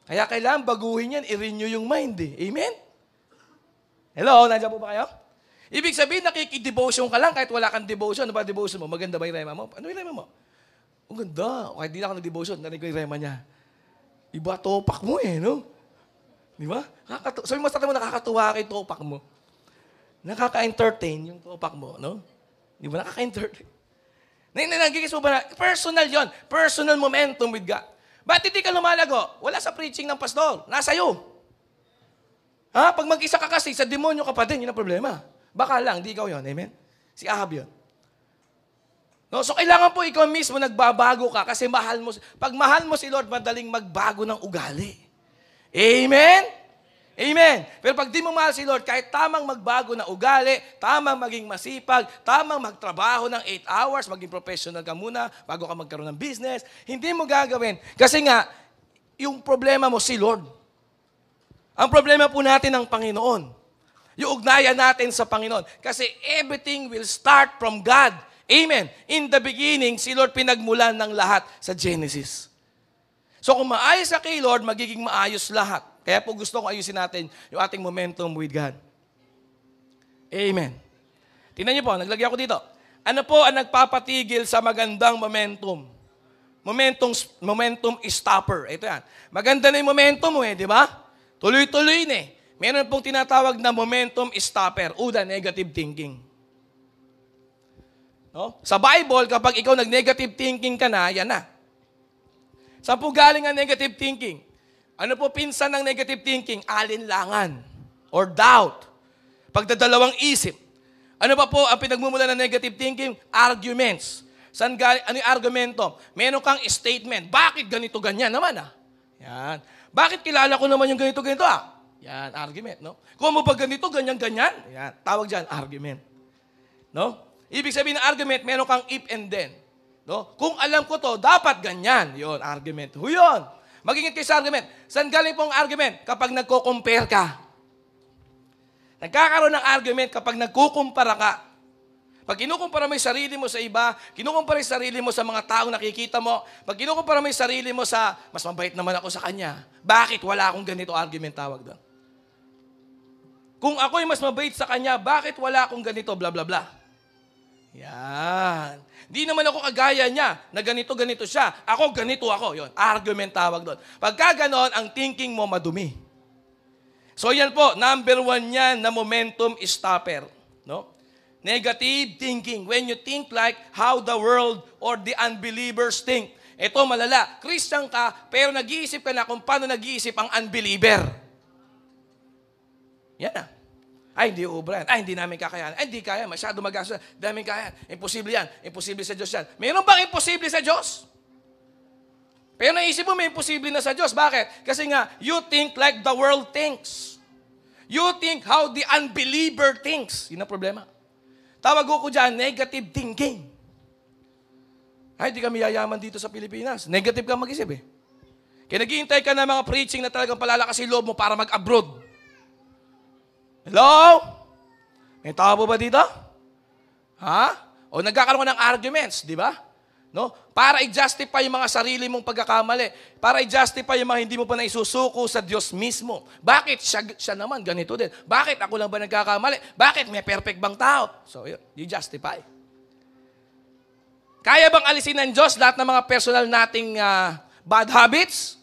Kaya kailangan baguhin yan, i-renew yung mind, eh. Amen? Hello? Nandiyan po ba kayo? Ibig sabihin, nakikidevotion ka lang kahit wala kang devotion. Ano ba devotion mo? Maganda ba yung rema mo? Ano yung rema mo? Ang ganda. Kahit di na ako nag-devotion, narinig ko yung rema niya. Iba topak mo, eh, no? Di ba? Sabi mo sa tabi mo, nakakatuwa kay topak mo. Nakaka-entertain yung topak mo, no? Di ba? Nakaka-entertain. Nagigis mo ba na? Personal yon, personal momentum with God. Ba't hindi ka lumalago? Wala sa preaching ng pastor. Nasa iyo. Ha? Pag mag-isa ka kasi, sa demonyo ka pa din, yun ang problema. Baka lang, di ikaw yon. Amen? Si Ahab yun. No? So, kailangan po ikaw mismo nagbabago ka kasi pag mahal mo si Lord, madaling magbago ng ugali. Amen? Amen. Pero pag di mo mahal si Lord, kahit tamang magbago na ugali, tamang maging masipag, tamang magtrabaho ng 8 hours, maging professional ka muna bago ka magkaroon ng business, hindi mo gagawin. Kasi nga, yung problema mo si Lord. Ang problema po natin ng Panginoon. Yung ugnayan natin sa Panginoon. Kasi everything will start from God. Amen. In the beginning, si Lord pinagmulan ng lahat sa Genesis. So kung maayos ka kay Lord, magiging maayos lahat. Kaya po gusto kong ayusin natin yung ating momentum with God. Amen. Tingnan niyo po, naglagay ako dito. Ano po ang nagpapatigil sa magandang momentum? Momentum stopper. Ito yan. Maganda na yung momentum mo di ba? Tuloy-tuloy na eh. Meron pong tinatawag na momentum stopper. Uda, negative thinking. No? Sa Bible, kapag ikaw nag-negative thinking ka na, yan na. Saan po galing ang negative thinking? Ano po pinsan ng negative thinking? Alinlangan or doubt. Pagdadalawang isip. Ano pa po ang pinagmumula ng negative thinking? Arguments. Ano yung argumento? Meron kang statement. Bakit ganito, ganyan naman Yan. Bakit kilala ko naman yung ganito, ganito Yan, argument, no? Kung mo ba ganito, ganyan, ganyan? Yan, tawag dyan, argument. No? Ibig sabihin ng argument, meron kang if and then. No? Kung alam ko to, dapat ganyan. Yon, argument. Yun. Mag-ingat kayo sa argument. Saan galing pong argument? Kapag nagko-compare ka. Nagkakaroon ng argument kapag nagkukumpara ka. Pag kinukumpara mo yung sarili mo sa iba, kinukumpara yung sarili mo sa mga taong nakikita mo, pag kinukumpara mo yung sarili mo sa, mas mabait naman ako sa kanya, bakit wala akong ganito argument tawag doon? Kung ako'y mas mabait sa kanya, bakit wala akong ganito, bla bla bla? Yan. Di naman ako kagaya niya, na ganito siya. Ako, ganito ako. Yun, argument tawag doon. Pagka ganon, ang thinking mo madumi. So yan po, number 1 yan na momentum stopper. No? Negative thinking. When you think like how the world or the unbelievers think. Ito malala. Christian ka, pero nag-iisip ka na kung paano nag-iisip ang unbeliever. Yan na. Ay, hindi ubran. Ay, hindi namin kakayanan. Ay, hindi kaya. Masyado mag-asa. Daming kaya. Imposible yan. Imposible sa Diyos yan. Mayroon bang imposible sa Diyos? Pero naisip mo may imposible na sa Diyos. Bakit? Kasi nga, you think like the world thinks. You think how the unbeliever thinks. Yun ang problema. Tawag ko dyan, negative thinking. Ay, di kami yayaman dito sa Pilipinas. Negative ka mag-isip eh. Kaya naghihintay ka na mga preaching na talagang palalakas yung loob mo para mag-abroad. Hello? May tao po ba dito? Ha? O nagkakaroon ka ng arguments, di ba? No? Para i-justify yung mga sarili mong pagkakamali. Para i-justify yung mga hindi mo pa naisusuko sa Diyos mismo. Bakit? Siya naman, ganito din. Bakit? Ako lang ba nagkakamali? Bakit? May perfect bang tao? So, yun. You justify. Kaya bang alisin ng Diyos lahat ng mga personal nating bad habits?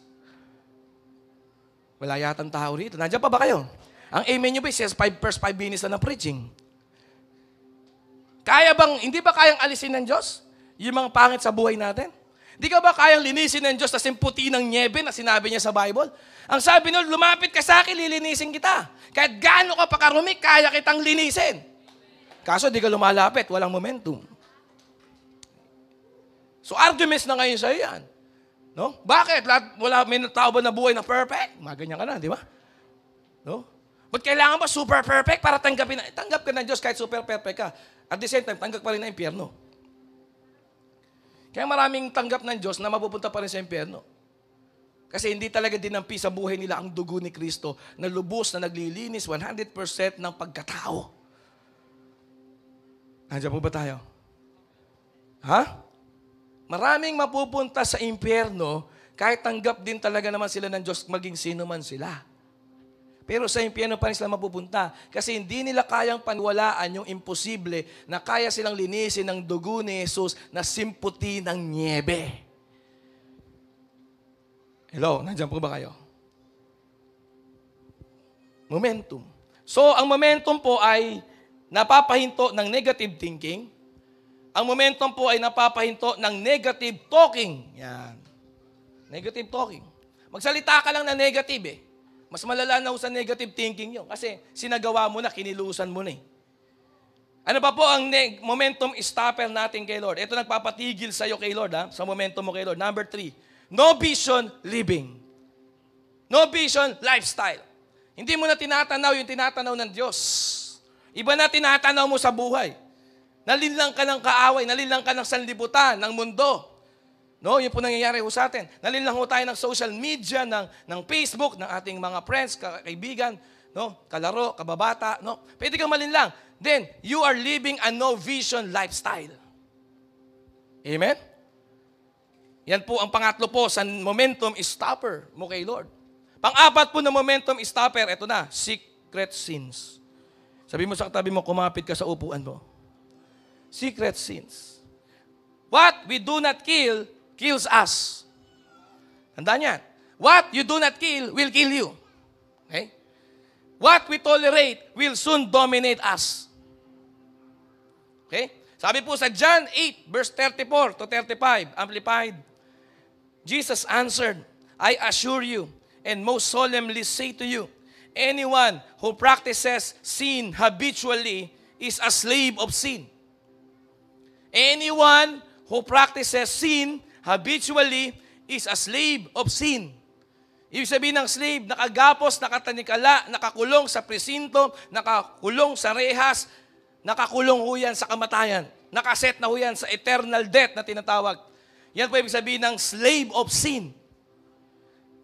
Wala yatang tao rito. Nandiyan pa ba kayo? Ang amen nyo ba says first 5 minutes na ng preaching? Kaya bang, hindi ba kayang alisin ng Diyos? Yung mga pangit sa buhay natin? Hindi ka ba kayang linisin ng Diyos na simputi ng niebe na sinabi niya sa Bible? Ang sabi nun, lumapit ka sa akin, lilinisin kita. Kahit gaano ka pa karumi, kaya kitang linisin. Kaso di ka lumalapit, walang momentum. So arguments na ngayon sa'yo yan. No? Bakit? May tao ba na buhay na perfect? Maganyan ka na, di ba? No? Ba't kailangan ba super perfect para tanggapin na? Tanggap ka ng Diyos kahit super perfect ka. At the same time, tanggap pa rin na impyerno. Kaya maraming tanggap ng Diyos na mapupunta pa rin sa impyerno. Kasi hindi talaga dinampi sa buhay nila ang dugo ni Kristo na lubos na naglilinis 100% ng pagkatao. Andiyan po ba tayo? Ha? Maraming mapupunta sa impyerno kahit tanggap din talaga naman sila ng Diyos maging sino man sila. Pero sa impyerno pa rin sila mapupunta kasi hindi nila kayang paniwalaan yung imposible na kaya silang linisin ng dugo ni Jesus na simputi ng niebe. Hello, nandiyan po ba kayo? Momentum. So, ang momentum po ay napapahinto ng negative thinking. Ang momentum po ay napapahinto ng negative talking. Yan. Negative talking. Magsalita ka lang na negative eh. Mas malala na sa negative thinking yun. Kasi sinagawa mo na, kinilusan mo na eh. Ano pa po ang momentum stopper natin kay Lord? Ito nagpapatigil sa'yo kay Lord, ha? Sa momentum mo kay Lord. Number 3, no vision living. No vision lifestyle. Hindi mo na tinatanaw yung tinatanaw ng Diyos. Iba na tinatanaw mo sa buhay. Nalilang ka ng kaaway, nalilang ka ng sanlibutan, ng mundo. No, yun po nangyayari ho sa atin. Nalilang ho tayo ng social media, ng Facebook, ng ating mga friends, kaibigan, no, kalaro, kababata, no. Pwede kang malinlang. Then, you are living a no-vision lifestyle. Amen? Yan po ang pangatlo po sa momentum stopper mo kay Lord. Pang-apat po na momentum stopper, ito na, secret sins. Sabi mo sa katabi mo, kumapit ka sa upuan mo. Secret sins. What we do not kill, kills us. Tandaan yan. What you do not kill will kill you. Okay? What we tolerate will soon dominate us. Okay? Sabi po sa John 8, verse 34 to 35, Amplified, Jesus answered, I assure you, and most solemnly say to you, anyone who practices sin habitually is a slave of sin. Anyone who practices sin habitually is a slave of sin. Ibig sabihin ng slave, nakagapos, nakatanikala, nakakulong sa presinto, nakakulong sa rehas, nakakulong ho yan sa kamatayan. Nakaset na ho yan sa eternal death na tinatawag. Yan po ibig sabihin ng slave of sin.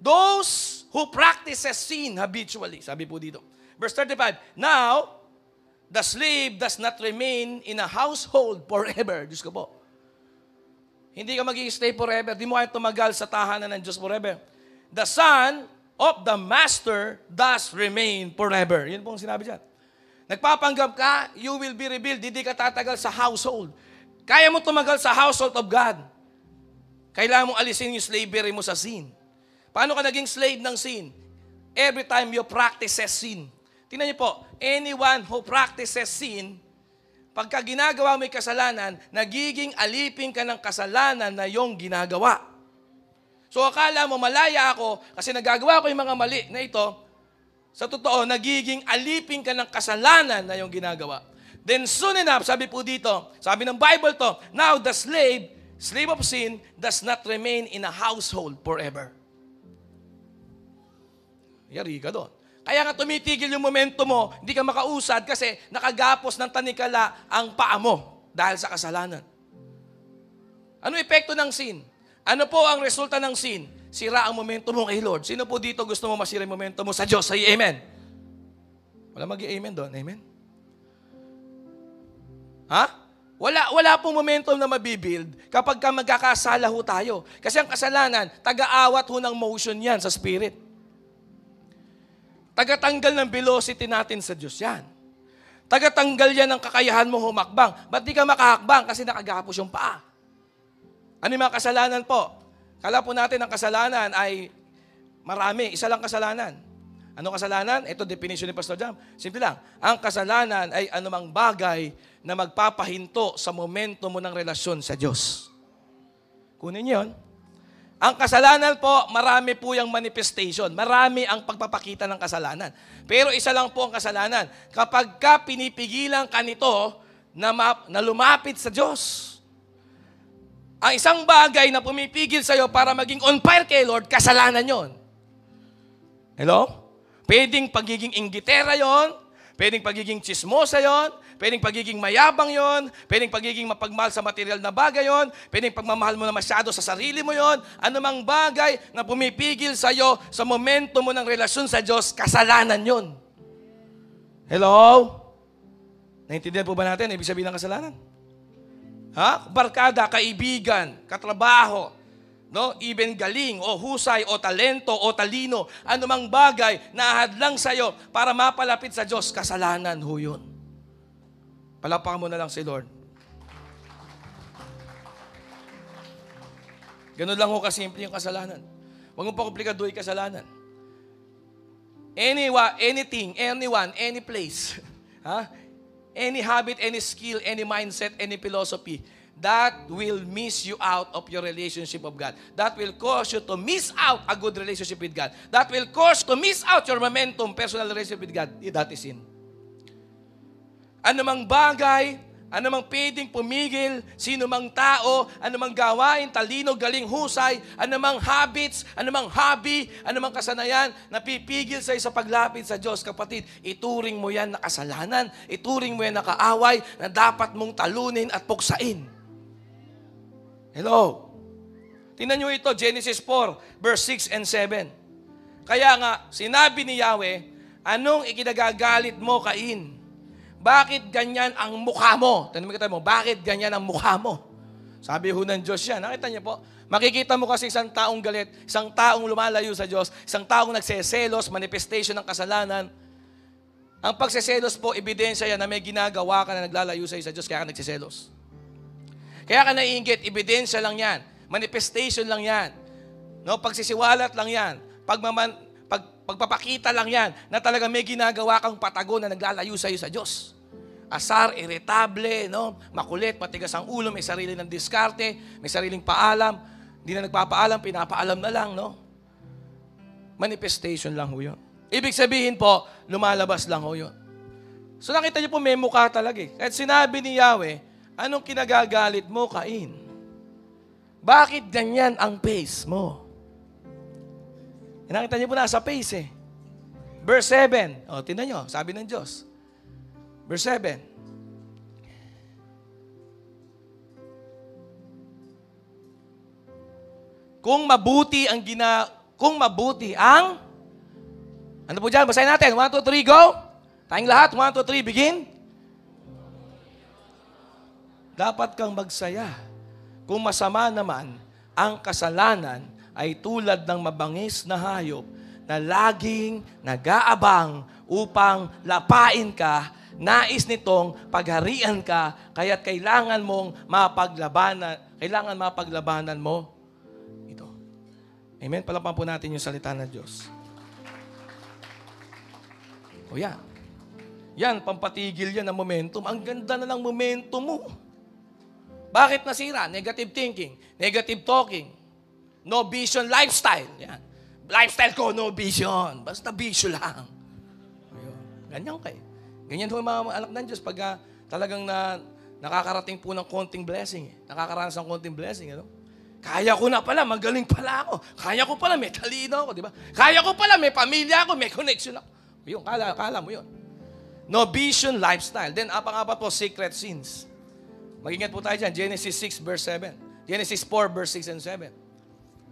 Those who practices sin habitually. Sabi po dito. Verse 35, now, The slave does not remain in a household forever. Diyos ko po. Hindi ka mag-i-stay forever. Di mo kayo tumagal sa tahanan ng Diyos forever. The son of the master does remain forever. Yun po ang sinabi dyan. Nagpapanggap ka, you will be revealed. Hindi ka tatagal sa household. Kaya mo tumagal sa household of God. Kailangan mong alisin yung slavery mo sa sin. Paano ka naging slave ng sin? Every time you practice sin. Tingnan niyo po, anyone who practices sin, pagka ginagawa mo yung kasalanan, nagiging alipin ka ng kasalanan na yung ginagawa. So akala mo malaya ako kasi nagagawa ko yung mga mali na ito, sa totoo, nagiging alipin ka ng kasalanan na yung ginagawa. Then soon enough, sabi po dito, sabi ng Bible to, now the slave of sin does not remain in a household forever. Yari ka doon. Kaya nga tumitigil yung momento mo, hindi ka makausad kasi nakagapos ng tanikala ang paa mo dahil sa kasalanan. Ano epekto ng sin? Ano po ang resulta ng sin? Sira ang momento mo kay Lord. Sino po dito gusto mo masira yung momento mo sa Diyos? Say amen. Wala mag-i-amen doon. Amen? Ha? Wala pong momentum na mabibuild kapag ka magkakasala ho tayo. Kasi ang kasalanan, taga-awat ho ng motion yan sa spirit. Tagatanggal ng velocity natin sa Diyos yan. Tagatanggal yan ng kakayahan mo humakbang. Ba't di ka makahakbang? Kasi nakagapos yung paa. Ano yung mga kasalanan po? Kala po natin ang kasalanan ay marami. Isa lang kasalanan. Ano kasalanan? Ito definition ni Pastor Jam. Simple lang. Ang kasalanan ay anumang bagay na magpapahinto sa momento mo ng relasyon sa Diyos. Kunin niyo yun. Ang kasalanan po, marami po yung manifestation. Marami ang pagpapakita ng kasalanan. Pero isa lang po ang kasalanan. Kapag ka pinipigilan ka nito na lumapit sa Diyos. Ang isang bagay na pumipigil sa'yo para maging on fire kay Lord, kasalanan yon. Hello? Pwedeng pagiging inggitera yon, pwedeng pagiging chismosa yon, pwedeng pagiging mayabang yon, pwedeng pagiging mapagmahal sa material na bagay yon, pwedeng pagmamahal mo na masyado sa sarili mo yon, anumang bagay na pumipigil sa'yo sa momento mo ng relasyon sa Diyos, kasalanan yon. Hello? Naintindihan po ba natin? Ibig sabihin ng kasalanan? Ha? Barkada, kaibigan, katrabaho, no? Even galing, o husay, o talento, o talino, anumang bagay na ahadlang sa'yo para mapalapit sa Diyos, kasalanan ho yun. Palapakan mo na lang si Lord. Ganun lang ho kasimple yung kasalanan. Huwag mo pa komplikado yung kasalanan. Anything, anyone, any place, ha? Any habit, any skill, any mindset, any philosophy, that will miss you out of your relationship of God. That will cause you to miss out a good relationship with God. That will cause you to miss out your momentum, personal relationship with God. That is sin. Anumang bagay, anumang pwedeng pumigil, sino mang tao, anumang gawain, talino, galing, husay, anumang habits, anumang hobby, anumang kasanayan, napipigil sa'yo sa paglapit sa Diyos, kapatid, ituring mo yan na kasalanan, ituring mo yan na kaaway, na dapat mong talunin at puksain. Hello? Tingnan nyo ito, Genesis 4, verse 6 and 7. Kaya nga, sinabi ni Yahweh, anong ikinagagalit mo, Cain? Bakit ganyan ang mukha mo? Tanong mo, bakit ganyan ang mukha mo? Sabi ho ng Diyos yan. Nakita niyo po? Makikita mo kasi isang taong galit, isang taong lumalayo sa Diyos, isang taong nagseselos, manifestation ng kasalanan. Ang pagseselos po, ebidensya yan na may ginagawa ka na naglalayo sa Diyos, kaya ka nagseselos. Kaya ka naiinggit, ebidensya lang yan. Manifestation lang yan. No? Pagsisiwalat lang yan. Pagpapakita lang yan na talaga may ginagawa kang patago na naglalayo sa iyo sa Diyos. Asar, irritable, no? Makulit, matigas ang ulo, may sarili ng diskarte, may sariling paalam. Hindi na nagpapaalam, pinapaalam na lang, no? Manifestation lang ho yun. Ibig sabihin po, lumalabas lang ho yun. So nakita niyo po, may mukha talaga eh. At sinabi ni Yahweh, anong kinagagalit mo, Cain? Bakit ganyan ang pace mo? Nakita niyo po nasa pace eh. Verse 7. O, tingnan niyo, sabi ng Diyos. Verse 7. Kung mabuti ang ano po dyan? Basahin natin. 1, 2, 3, go. Tayong lahat. 1, 2, 3, begin. dapat kang magsaya. Kung masama naman, ang kasalanan ay tulad ng mabangis na hayop na laging nag-aabang upang lapain ka. Nais nitong pagharian ka, kaya't kailangan mapaglabanan mo ito. Amen? Palapan po natin yung salita ng Diyos. O yan. Yan, pampatigil yan ng momentum. Ang ganda na ng momentum mo. Bakit nasira? Negative thinking, negative talking, no vision lifestyle. Yan. Lifestyle ko, no vision. Basta vision lang. Ayun. Ganyan kayo. Ganyan ho yung mga anak ng Diyos pag talagang nakakarating po ng konting blessing. Nakakaranas ng konting blessing. Ano? Kaya ko na pala, magaling pala ako. Kaya ko pala, may talino ako. Di ba? Kaya ko pala, may pamilya ako, may connection ako. Yun, kala mo yun. No vision lifestyle. Then, pang-apat po, secret sins. Mag-ingat po tayo dyan. Genesis 6 verse 7. Genesis 4 verse 6 and 7.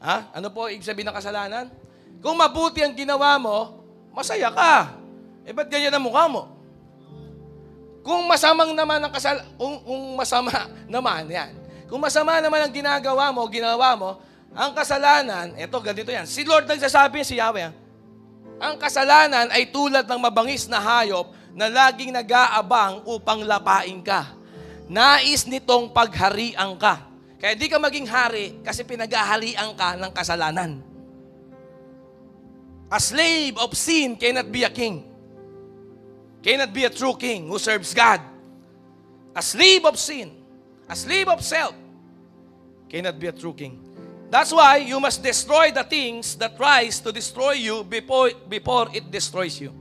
Ha? Ano po ibig sabihin ng kasalanan? Kung mabuti ang ginawa mo, masaya ka. Ba't ganyan ang mukha mo? Kung masamang naman ang kung masama naman, yan. Kung masama naman ang ginawa mo, ang kasalanan, eto, ganito yan. Si Lord nagsasabi, si Yahweh, ang kasalanan ay tulad ng mabangis na hayop na laging nag-aabang upang lapain ka. Nais nitong pagharian ka. Kaya di ka maging hari kasi pinaghaharian ka ng kasalanan. A slave of sin cannot be a king. Cannot be a true king who serves God. A slave of sin, a slave of self, cannot be a true king. That's why you must destroy the things that tries to destroy you before it destroys you.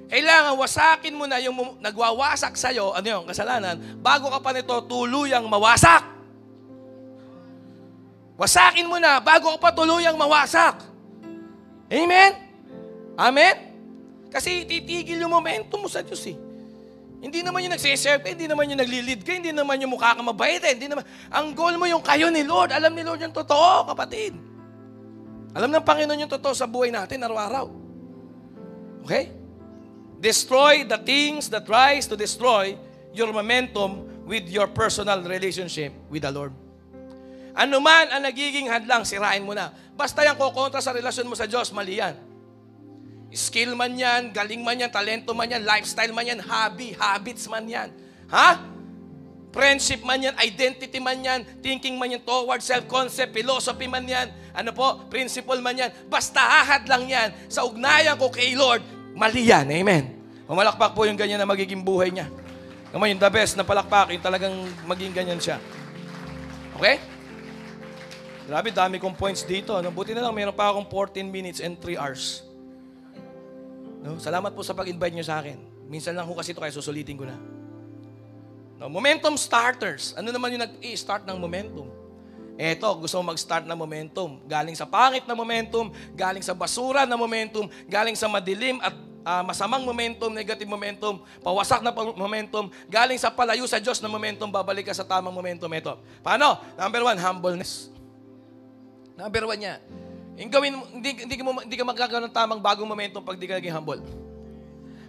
Kailangan wasakin mo na yung nagwawasak sa'yo, ano yung kasalanan, bago ka pa nito tuluyang mawasak. Wasakin mo na bago ka pa tuluyang mawasak. Amen? Amen? Kasi titigil yung momentum mo sa Diyos eh. Hindi naman yung nagsiserve, hindi naman yung naglilid ka, hindi naman yung mukha ka mabait, hindi naman. Ang goal mo yung kayo ni Lord. Alam ni Lord yung totoo, kapatid. Alam ng Panginoon yung totoo sa buhay natin araw-araw. Okay? Destroy the things that tries to destroy your momentum with your personal relationship with the Lord. Ano man ang nagiging hadlang, sirain mo na. Basta yung kukontra sa relasyon mo sa Diyos, mali yan. Skill man yan, galing man yan, talento man yan, lifestyle man yan, habits man yan. Ha? Friendship man yan, identity man yan, thinking man yan, towards self-concept, philosophy man yan, ano po, principle man yan. Basta hahad lang yan sa ugnayan ko kay Lord, mali yan. Amen. Pumalakpak po yung ganyan na magiging buhay niya. Yung the best na palakpak, yung talagang maging ganyan siya. Okay? Grabe, dami kong points dito. No? Buti na lang, mayroon pa akong 14 minutes and 3 hours. No? Salamat po sa pag-invite nyo sa akin. Minsan lang ho kasi ito kaya susulitin ko na. No? Momentum starters. Ano naman yung nag-i-start ng momentum? Eto, gusto mo mag-start ng momentum. Galing sa pangit na momentum, galing sa basura na momentum, galing sa madilim at masamang momentum, negative momentum, pawasak na momentum, galing sa palayo sa Diyos na momentum, babalik ka sa tamang momentum. Eto. Paano? Number 1, humbleness. Number 1 niya. Hindi ka magkakaroon ng tamang bagong momentum pag di ka naging humble.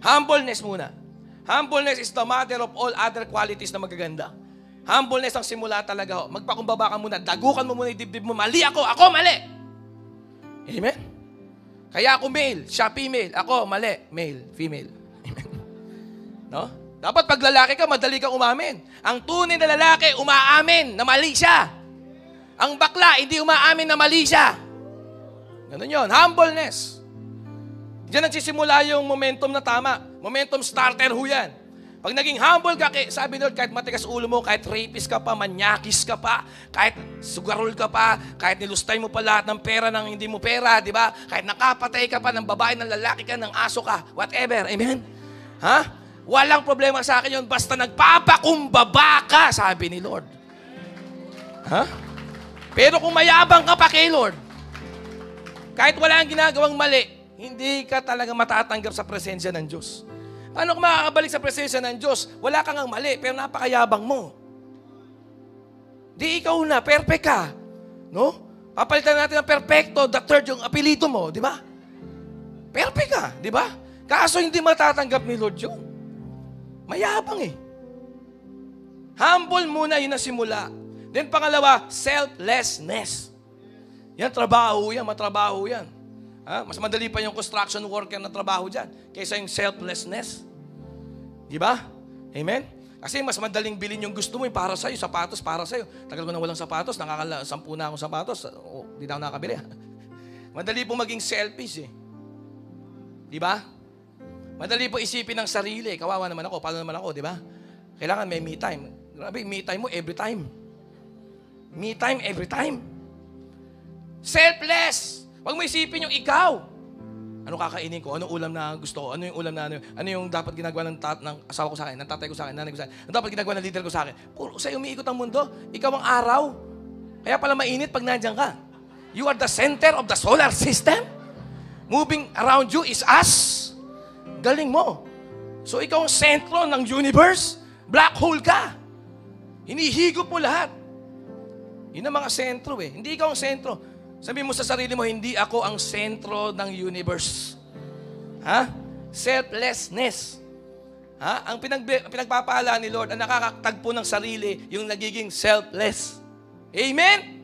Humbleness muna. Humbleness is the mother of all other qualities na magaganda. Humbleness ang simula talaga. Magpakumbaba ka muna. Dagukan mo muna yung dibdib mo. Mali ako mali. Amen? Kaya ako male, siya female. Ako mali, male, female. Amen? No? Dapat pag lalaki ka, madali kang umamin. Ang tunay na lalaki, umaamin na mali siya. Ang bakla, hindi umaamin na mali siya. Ganun yun, humbleness. Diyan nagsisimula yung momentum na tama. Momentum starter ho yan. Pag naging humble ka, sabi Lord, kahit matigas ulo mo, kahit rapist ka pa, manyakis ka pa, kahit sugarol ka pa, kahit nilustay mo pa lahat ng pera ng hindi mo pera, di ba? Kahit nakapatay ka pa ng babae, ng lalaki ka, ng aso ka, whatever. Amen? Ha? Walang problema sa akin yun, basta nagpapakumbaba ka, sabi ni Lord. Ha? Pero kung mayabang ka pa kay Lord, kahit wala ang ginagawang mali, hindi ka talaga matatanggap sa presensya ng Diyos. Paano kung makakabalik sa presensya ng Diyos? Wala kang ang mali, pero napakayabang mo. Di ikaw na, perfect ka. No? Papalitan natin ng perfecto, the third yung apelido mo, di ba? Perfect ka, di ba? Kaso hindi matatanggap ni Lord yun. Mayabang eh. Humble muna, yun ang simula. Then pangalawa, selflessness. Yan, trabaho yan, matrabaho yan. Mas madali pa yung construction worker na trabaho dyan kaysa yung selflessness. Di ba? Amen? Kasi mas madaling bilhin yung gusto mo, yung para sa'yo, sapatos para sa'yo. Tagal ko na walang sapatos, nakaka-10 na akong sapatos. Di na ako nakakabili. Madali po maging selfish eh. Di ba? Madali po isipin ng sarili. Kawawa naman ako, paano naman ako, di ba? Kailangan may me time. Grabe, me time mo every time. Me time every time. Selfless. Huwag mo isipin yung ikaw. Ano kakainin ko? Anong ulam na gusto ko? Ano yung ulam na ano yung dapat ginagawa ng asawa ko sa akin, ng tatay ko sa akin, nanay ko sa akin? Ano dapat ginagawa ng leader ko sa akin? Puro sa'yo umiikot ang mundo. Ikaw ang araw. Kaya pala mainit pag nandiyan ka. You are the center of the solar system. Moving around you is us. Galing mo. So ikaw ang sentro ng universe. Black hole ka. Hinihigop mo lahat. Yun ang mga sentro eh. Hindi ikaw ang sentro. Sabihin mo sa sarili mo, hindi ako ang sentro ng universe. Selflessness. Ang pinagpapala ni Lord, ang nakakatagpo ng sarili, yung nagiging selfless. Amen?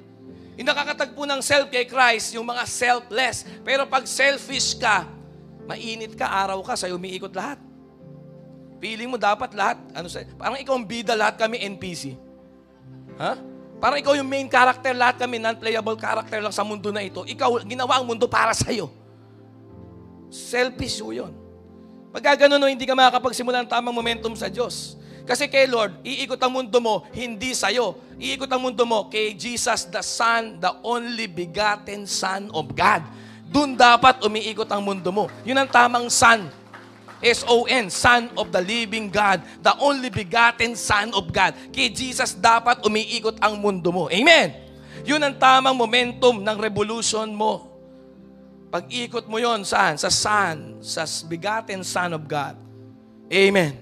Yung nakakatagpo ng self kay Christ, yung mga selfless. Pero pag selfish ka, mainit ka, araw ka, sa'yo umiikot lahat. Feeling mo dapat lahat, parang ikaw ang bida, lahat kami NPC. Parang ikaw yung main character, lahat kami non-playable character lang sa mundo na ito. Ikaw, ginawa ang mundo para sa'yo. Selfish yun. Pag gano'n, hindi ka makakapagsimula ng tamang momentum sa Diyos. Kasi kay Lord, iikot ang mundo mo, hindi sa'yo. Iikot ang mundo mo kay Jesus, the Son, the only begotten Son of God. Doon dapat umiikot ang mundo mo. Yun ang tamang Son. S-O-N, Son of the living God, the only begotten Son of God. Kay Jesus dapat umiikot ang mundo mo. Amen? Yun ang tamang momentum ng revolution mo. Pag-ikot mo yon saan? Sa Son, sa begotten Son of God. Amen.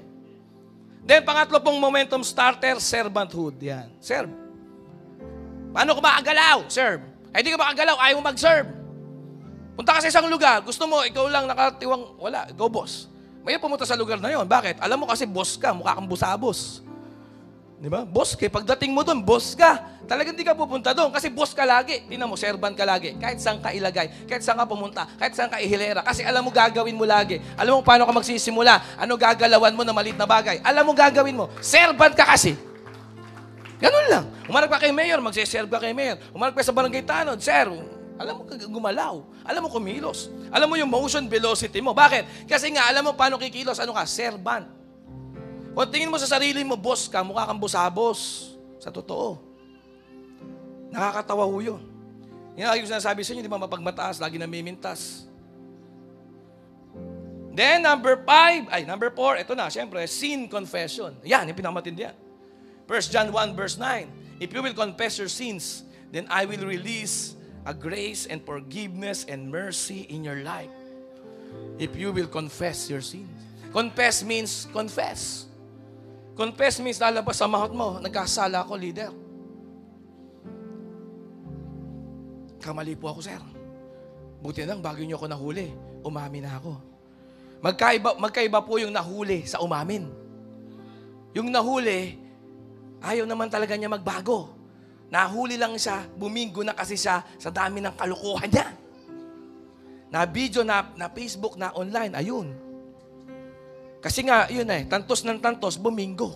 Then, pangatlo pong momentum starter, servanthood. Yan. Serve. Paano ka makagalaw? Serve. Ay, di ka makagalaw, ayaw mo mag-serve. Punta ka sa isang lugar, gusto mo, ikaw lang nakatiwang, wala, go boss. May pumunta sa lugar na yon. Bakit? Alam mo kasi boss ka, mukha kang busabos. Di ba? Boss ka. Pagdating mo doon, boss ka. Talagang di ka pupunta doon kasi boss ka lagi. Tingnan mo, servant ka lagi. Kahit saan ka ilagay, kahit saan ka pumunta, kahit saan ka ihilera. Kasi alam mo gagawin mo lagi. Alam mo paano ka magsisimula. Ano gagalawan mo na maliit na bagay. Alam mo gagawin mo. Servant ka kasi. Ganun lang. Umarap ka kay mayor, magsiserve ka kay mayor. Umarap ka sa barangay tanod, sir, alam mo gumalaw. Alam mo kumilos. Alam mo yung motion velocity mo. Bakit? Kasi nga, alam mo paano kikilos. Ano ka? Servant. Kung tingin mo sa sarili mo, boss ka, mukha kang busabos. Sa totoo. Nakakatawa ho yun. Yan ang sinasabi sa inyo, di ba mapagmataas, lagi namimintas. Then, number 4, ito na, syempre, sin confession. Yan, yung pinakamatindi yan. 1 John 1 verse 9. If you will confess your sins, then I will release a grace and forgiveness and mercy in your life. If you will confess your sins. Confess means confess. Confess means lalabas sa mouth mo, nagkasala ako, leader. Kamali po ako, sir. Buti lang, bago niyo ako nahuli, umamin na ako. Magkaiba po yung nahuli sa umamin. Yung nahuli, ayaw naman talaga niya magbago. Nahuli lang siya, buminggo na kasi siya sa dami ng kalukuhan niya. Na video, na Facebook, na online, ayun. Kasi nga, yun tantos ng tantos, buminggo.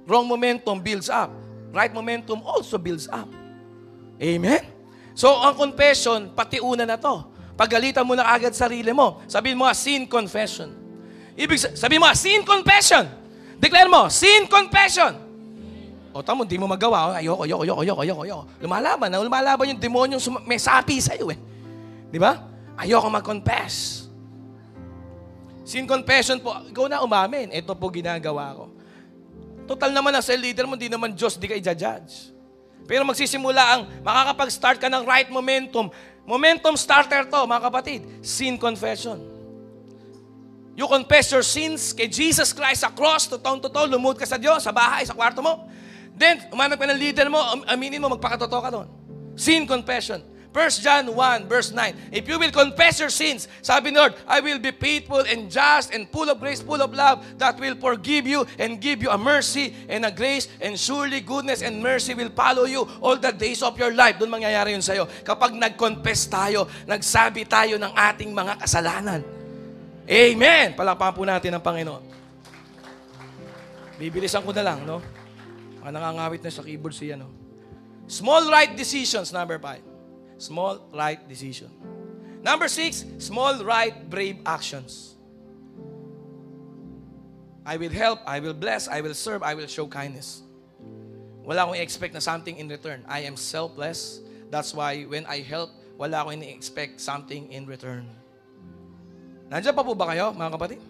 Wrong momentum builds up. Right momentum also builds up. Amen? So, ang confession, pati una na to. Pagalitan mo na agad sarili mo. Sabihin mo sin confession. Sabihin mo sin confession. Declare mo, sin confession. O tamo, hindi mo magawa. Ayoko. Lumalaban yung demonyo, may sapi sa'yo eh. Di ba? Ayoko mag-confess. Sin confession po, ikaw na umamin. Ito po ginagawa ko. Total naman ang cell leader mo, hindi naman Diyos, di ka i-judge. Pero magsisimula ang makakapag-start ka ng right momentum. Momentum starter to, mga kapatid. Sin confession. You confess your sins kay Jesus Christ sa cross, totoong-totoo, lumuhod ka sa Diyos, sa bahay, sa kwarto mo. Then, umanap ka ng leader mo, aminin mo, magpakatotoo ka doon. Sin confession. 1 John 1 verse 9. If you will confess your sins, sabi ni Lord, I will be faithful and just and full of grace, full of love, that will forgive you and give you a mercy and a grace, and surely goodness and mercy will follow you all the days of your life. Doon mangyayari yun sa'yo. Kapag nag-confess tayo, nagsabi tayo ng ating mga kasalanan. Amen! Palakpakan po natin ang Panginoon. Bibilisan ko na lang, no? Mga nangangawit na sa keyboard siya, no? Small right decisions, number 5. Small right decision. Number 6, small right brave actions. I will help, I will bless, I will serve, I will show kindness. Wala akong i-expect na something in return. I am selfless. That's why when I help, wala akong i-expect something in return. Nandiyan pa po ba kayo, mga kapatid?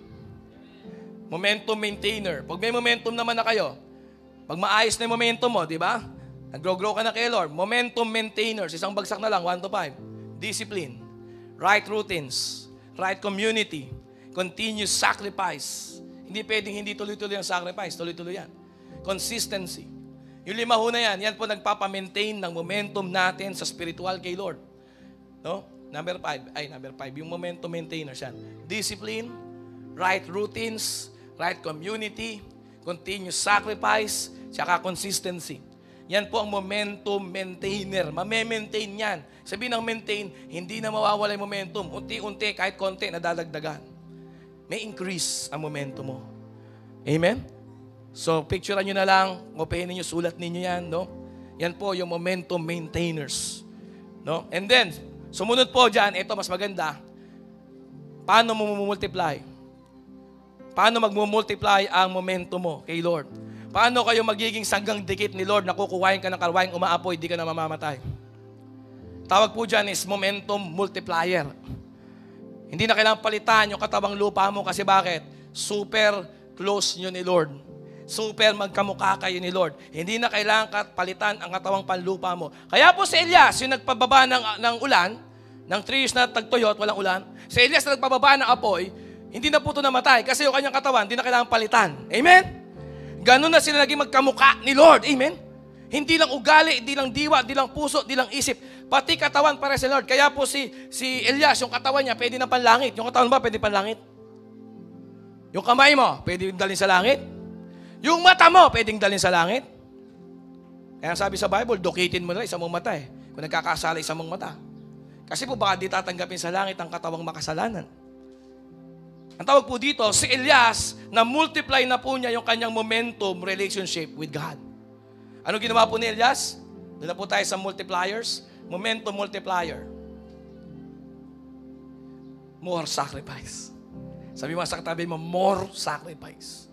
Momentum maintainer. Pag may momentum naman na kayo, pag maayos na yung momentum mo, di ba? Nag-grow ka na kay Lord. Momentum maintainers. Isang bagsak na lang, 1 to 5. Discipline. Right routines. Right community. Continuous sacrifice. Hindi pwedeng hindi tuloy-tuloy ang sacrifice. Tuloy-tuloy yan. Consistency. Yung 5 ho na yan, yan po nagpapamaintain ng momentum natin sa spiritual kay Lord. No? Number 5. Yung momentum maintainers yan. Discipline. Right routines. Right community. Continuous sacrifice. Tsaka consistency. Yan po ang momentum maintainer. Mame-maintain yan. Sabi ng maintain, hindi na mawawala yung momentum. Unti-unti, kahit konti, nadadagdagan. May increase ang momentum mo. Amen? So, picturean nyo na lang, openin nyo, sulat ninyo yan, no? Yan po yung momentum maintainers. No? And then, sumunod po dyan, ito mas maganda. Paano mo multiply? Paano magmumultiply ang momentum mo kay Lord? Paano kayo magiging sanggang dikit ni Lord na kukuhain ka ng karwahing umaapoy, di ka na mamamatay? Tawag po dyan is momentum multiplier. Hindi na kailangang palitan yung katawang lupa mo kasi bakit? Super close nyo ni Lord. Super magkamukha kayo ni Lord. Hindi na kailangan palitan ang katawang panlupa mo. Kaya po si Elias, yung nagpababa ng ulan, ng 3 years na tagtuyot, walang ulan, si Elias na nagpababa ng apoy, hindi na po ito namatay kasi yung kanyang katawan, hindi na kailangang palitan. Amen? Ganun na sila naging magkamukha ni Lord. Amen? Hindi lang ugali, hindi lang diwa, hindi lang puso, hindi lang isip. Pati katawan para sa Lord. Kaya po si Elias, yung katawan niya, pwede na panlangit. Yung katawan ba, pwede panlangit? Yung kamay mo, pwede dalhin sa langit? Yung mata mo, pwedeng dalhin sa langit? Kaya sabi sa Bible, dukitin mo na isa mong mata eh. Kung nagkakasala isa mong mata. Kasi po baka di tatanggapin sa langit ang katawang makasalanan. Ang tawag po dito, si Elias, na multiply na po niya yung kanyang momentum relationship with God. Ano ginawa po ni Elias? Doon na po tayo sa multipliers. Momentum multiplier. More sacrifice. Sabi mo sa katabi mo, more sacrifice.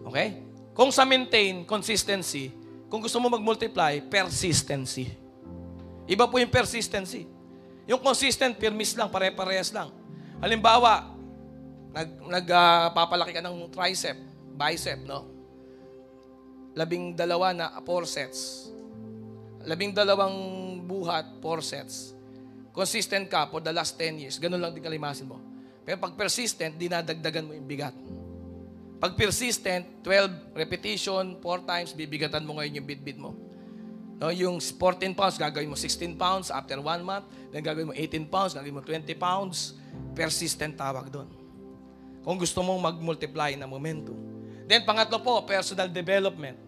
Okay? Kung sa maintain, consistency, kung gusto mo mag-multiply, persistency. Iba po yung persistency. Yung consistent, permis lang, pare-parehas lang. Halimbawa, nagpapalaki ka ng tricep, bicep, no? 12 na 4 sets. 12 buhat, 4 sets. Consistent ka for the last 10 years. Ganun lang din kalimasin mo. Pero pag persistent, dinadagdagan mo yung bigat. Pag persistent, 12 repetition, 4 times, bibigatan mo ngayon yung bit-bit mo. No, yung 14 pounds, gagawin mo 16 pounds after 1 month. Then gagawin mo 18 pounds, gagawin mo 20 pounds. Persistent tawag doon. Kung gusto mong mag-multiply na momentum. Then pangatlo po, personal development.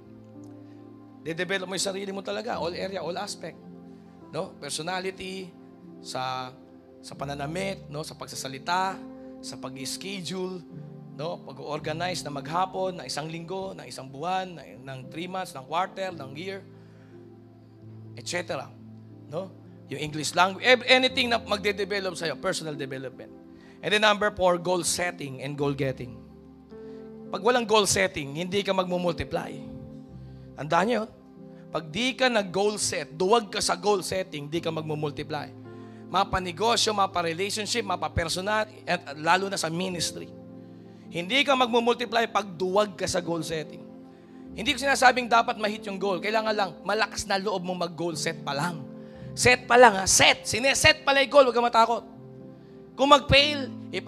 De-develop mo yung sarili mo talaga, all area, all aspect. No? Personality, sa pananamit, no? Sa pagsasalita, sa pag-schedule, no? Pag-organize na maghapon, na isang linggo, na isang buwan, ng 3 months, ng quarter, ng year, etc. No? Yung English language, anything na magde-develop sa'yo, personal development. And then number 4, goal setting and goal getting. Pag walang goal setting, hindi ka magmumultiply. Tandaan niyo, pag di ka nag-goal set, duwag ka sa goal setting, di ka magmumultiply. Mapa-negosyo, mapa-relationship, mapa-personal, at lalo na sa ministry. Hindi ka magmumultiply pag duwag ka sa goal setting. Hindi ko sinasabing dapat ma-hit yung goal. Kailangan lang, malakas na loob mong mag-goal set pa lang. Set pa lang ha, set. Sineset pala yung goal, huwag ka matakot. Kung mag-fail, if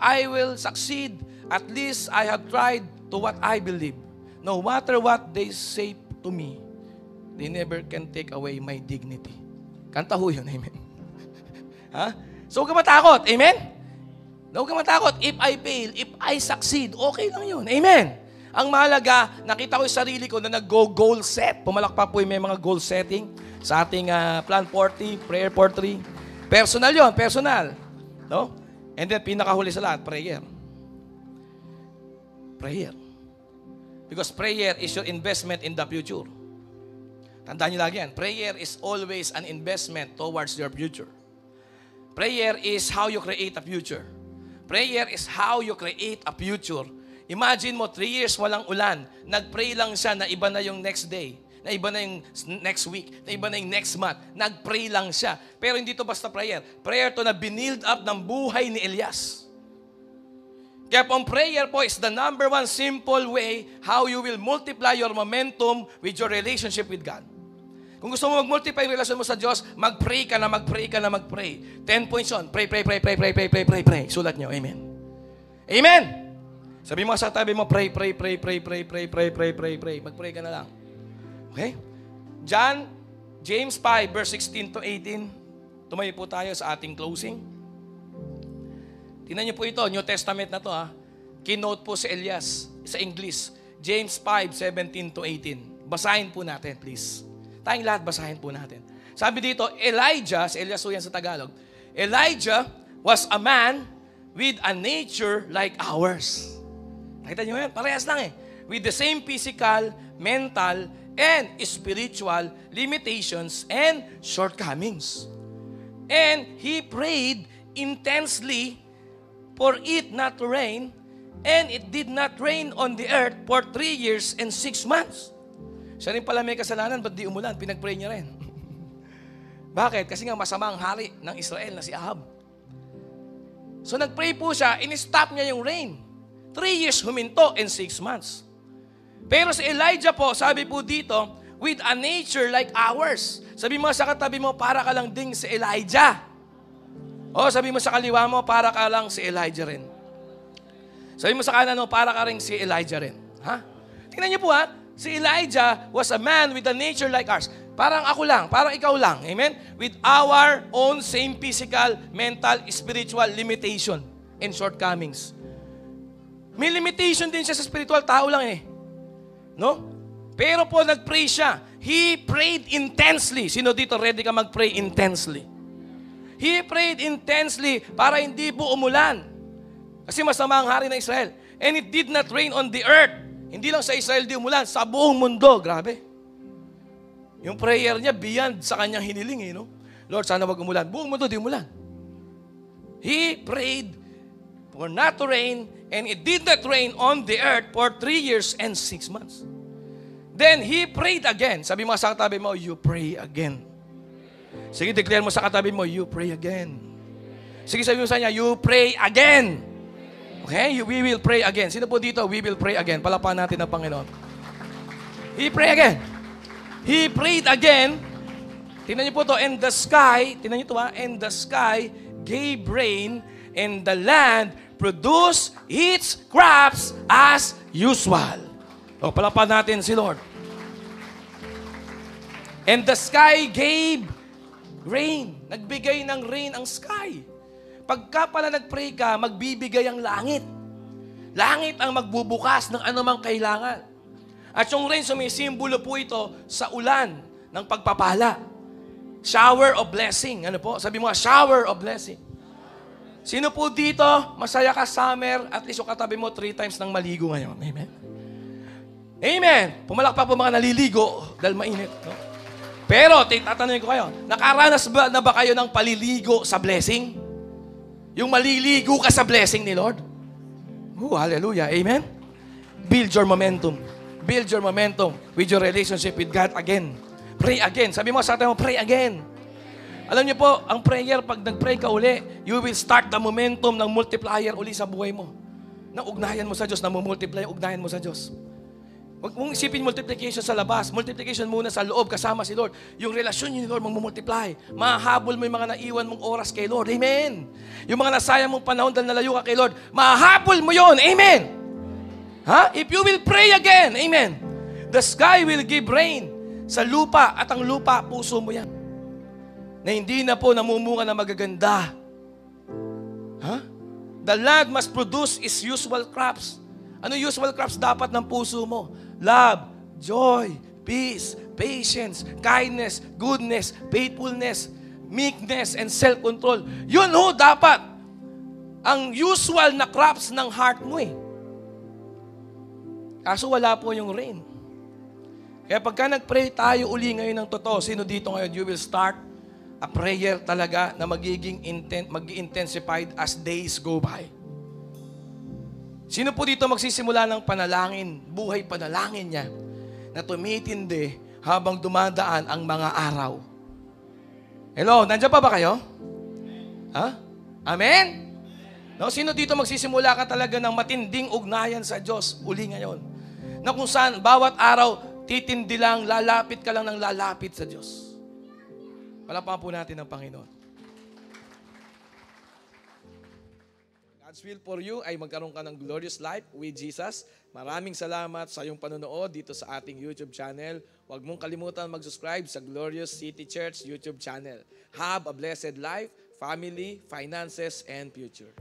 I will succeed, at least I have tried to what I believe. No matter what they say to me, they never can take away my dignity. Kanta ho yun, amen. Ha? So huwag ka matakot, amen? Huwag ka matakot. If I fail, if I succeed, okay lang yun, amen. Ang mahalaga, nakita ko yung sarili ko na nag-goal set. Pumalakpak po yung may mga goal setting sa ating Plan 40, Prayer 43. Personal yun, personal. No? And then, pinakahuli sa lahat, prayer. Prayer. Because prayer is your investment in the future. Tandaan nyo lagi yan. Prayer is always an investment towards your future. Prayer is how you create a future. Prayer is how you create a future. Imagine mo, 3 years walang ulan. Nag-pray lang siya na iba na yung next day. Na iba na yung next week, na iba na yung next month. Nag-pray lang siya. Pero hindi to basta prayer. Prayer to na binild up ng buhay ni Elias. Kaya po, prayer po is the number one simple way how you will multiply your momentum with your relationship with God. Kung gusto mo mag-multiply yung relasyon mo sa Diyos, mag-pray ka na, mag-pray ka na, mag-pray. 10 points on. Pray, pray, pray, pray, pray, pray, pray, pray, pray. Sulat nyo. Amen. Amen! Sabi mo sa tabi mo, pray, pray, pray, pray, pray, pray, pray, pray, pray, pray. Mag-pray ka na lang. Okay? James 5, verse 16 to 18. Tumayo po tayo sa ating closing. Tingnan niyo po ito, New Testament na to ha. Kinote po si Elias sa English. James 5, 17 to 18. Basahin po natin, please. Tayong lahat, basahin po natin. Sabi dito, Elijah, si Elias po yan sa Tagalog, Elijah was a man with a nature like ours. Nakita niyo yan? Parehas lang eh. With the same physical, mental, and spiritual limitations and shortcomings. And he prayed intensely for it not to rain, and it did not rain on the earth for 3 years and 6 months. Siya rin pala may kasalanan, ba't di umulan? Pinag-pray niya rin. Bakit? Kasi nga masama ang hari ng Israel na si Ahab. So nag-pray po siya, in-stop niya yung rain. 3 years huminto and 6 months. Pero si Elijah po, sabi po dito, with a nature like ours. Sabi mo sa katabi mo, para ka lang ding si Elijah. O sabi mo sa kaliwa mo, para ka lang si Elijah rin. Sabi mo sa kanan mo, para ka rin si Elijah rin. Ha? Tingnan niyo po ha, si Elijah was a man with a nature like ours. Parang ako lang, parang ikaw lang. Amen? With our own same physical, mental, spiritual limitation and shortcomings. May limitation din siya sa spiritual, tao lang eh. No? Pero po nag-pray siya. He prayed intensely. Sino dito ready ka mag-pray intensely? He prayed intensely para hindi po umulan. Kasi masama ang hari ng Israel. And it did not rain on the earth. Hindi lang sa Israel di umulan, sa buong mundo. Grabe. Yung prayer niya beyond sa kanyang hiniling. No? Lord, sana wag umulan. Buong mundo di umulan. He prayed for not to rain, and it did not rain on the earth for 3 years and 6 months. Then he prayed again. Sabi mo sa katabi mo, you pray again. Sige, declare mo sa katabi mo, you pray again. Sige, sabi mo sa niya, you pray again. Okay? We will pray again. Sino po dito? We will pray again. Palapakan natin ang Panginoon. He prayed again. He prayed again. Tingnan niyo po to. And the sky, tingnan niyo to ha, and the sky gave rain, and the land produced its crops as usual. O, palapakan natin si Lord. And the sky gave rain. Nagbigay ng rain ang sky. Pagka pala nag-pray ka, magbibigay ang langit. Langit ang magbubukas ng anumang kailangan. At yung rain, sumisimbolo po ito sa ulan ng pagpapala. Shower of blessing. Ano po? Sabi mo, shower of blessing. Sino po dito, masaya ka summer, at least yung katabi mo 3 times nang maligo ngayon. Amen? Amen! Pumalakpak po mga naliligo dahil mainit. No? Pero, tatanungin ko kayo, nakaranas ba na ba kayo ng paliligo sa blessing? Yung maliligo ka sa blessing ni Lord? Hallelujah. Amen? Build your momentum. Build your momentum with your relationship with God again. Pray again. Sabi mo sa atin mo, pray again. Alam niyo po, ang prayer, pag nag-pray ka uli, you will start the momentum ng multiplier uli sa buhay mo. Na ugnayan mo sa Diyos, na multiply ugnayan mo sa Diyos. Huwag mong isipin multiplication sa labas. Multiplication muna sa loob, kasama si Lord. Yung relasyon niyo ni Lord, magmumultiply. Mahahabol mo yung mga naiwan mong oras kay Lord. Amen. Yung mga nasayang mong panahon dahil nalayo ka kay Lord, mahahabol mo yon. Amen. Ha? If you will pray again, amen, the sky will give rain sa lupa, at ang lupa, puso mo yan. na hindi na po namumunga na magaganda. Ha? The land must produce its usual crops. Ano usual crops dapat ng puso mo? Love, joy, peace, patience, kindness, goodness, faithfulness, meekness, and self-control. Yun ho dapat ang usual na crops ng heart mo eh. Kaso wala po yung rain. Kaya pagka nag-pray tayo uli ngayon ng totoo, sino dito ngayon, you will start a prayer talaga na mag-intensified as days go by. Sino po dito magsisimula ng panalangin, buhay panalangin niya, na tumitindi habang dumadaan ang mga araw? Hello, nandiyan pa ba kayo? Ha? Amen? No, sino dito magsisimula ka talaga ng matinding ugnayan sa Diyos uli ngayon? Na kung saan, bawat araw, titindi lang, lalapit ka lang ng lalapit sa Diyos. Palapakan po natin ang Panginoon. God's will for you ay magkaroon ka ng glorious life with Jesus. Maraming salamat sa iyong panonood dito sa ating YouTube channel. Huwag mong kalimutan mag-subscribe sa Glorious City Church YouTube channel. Have a blessed life, family, finances, and future.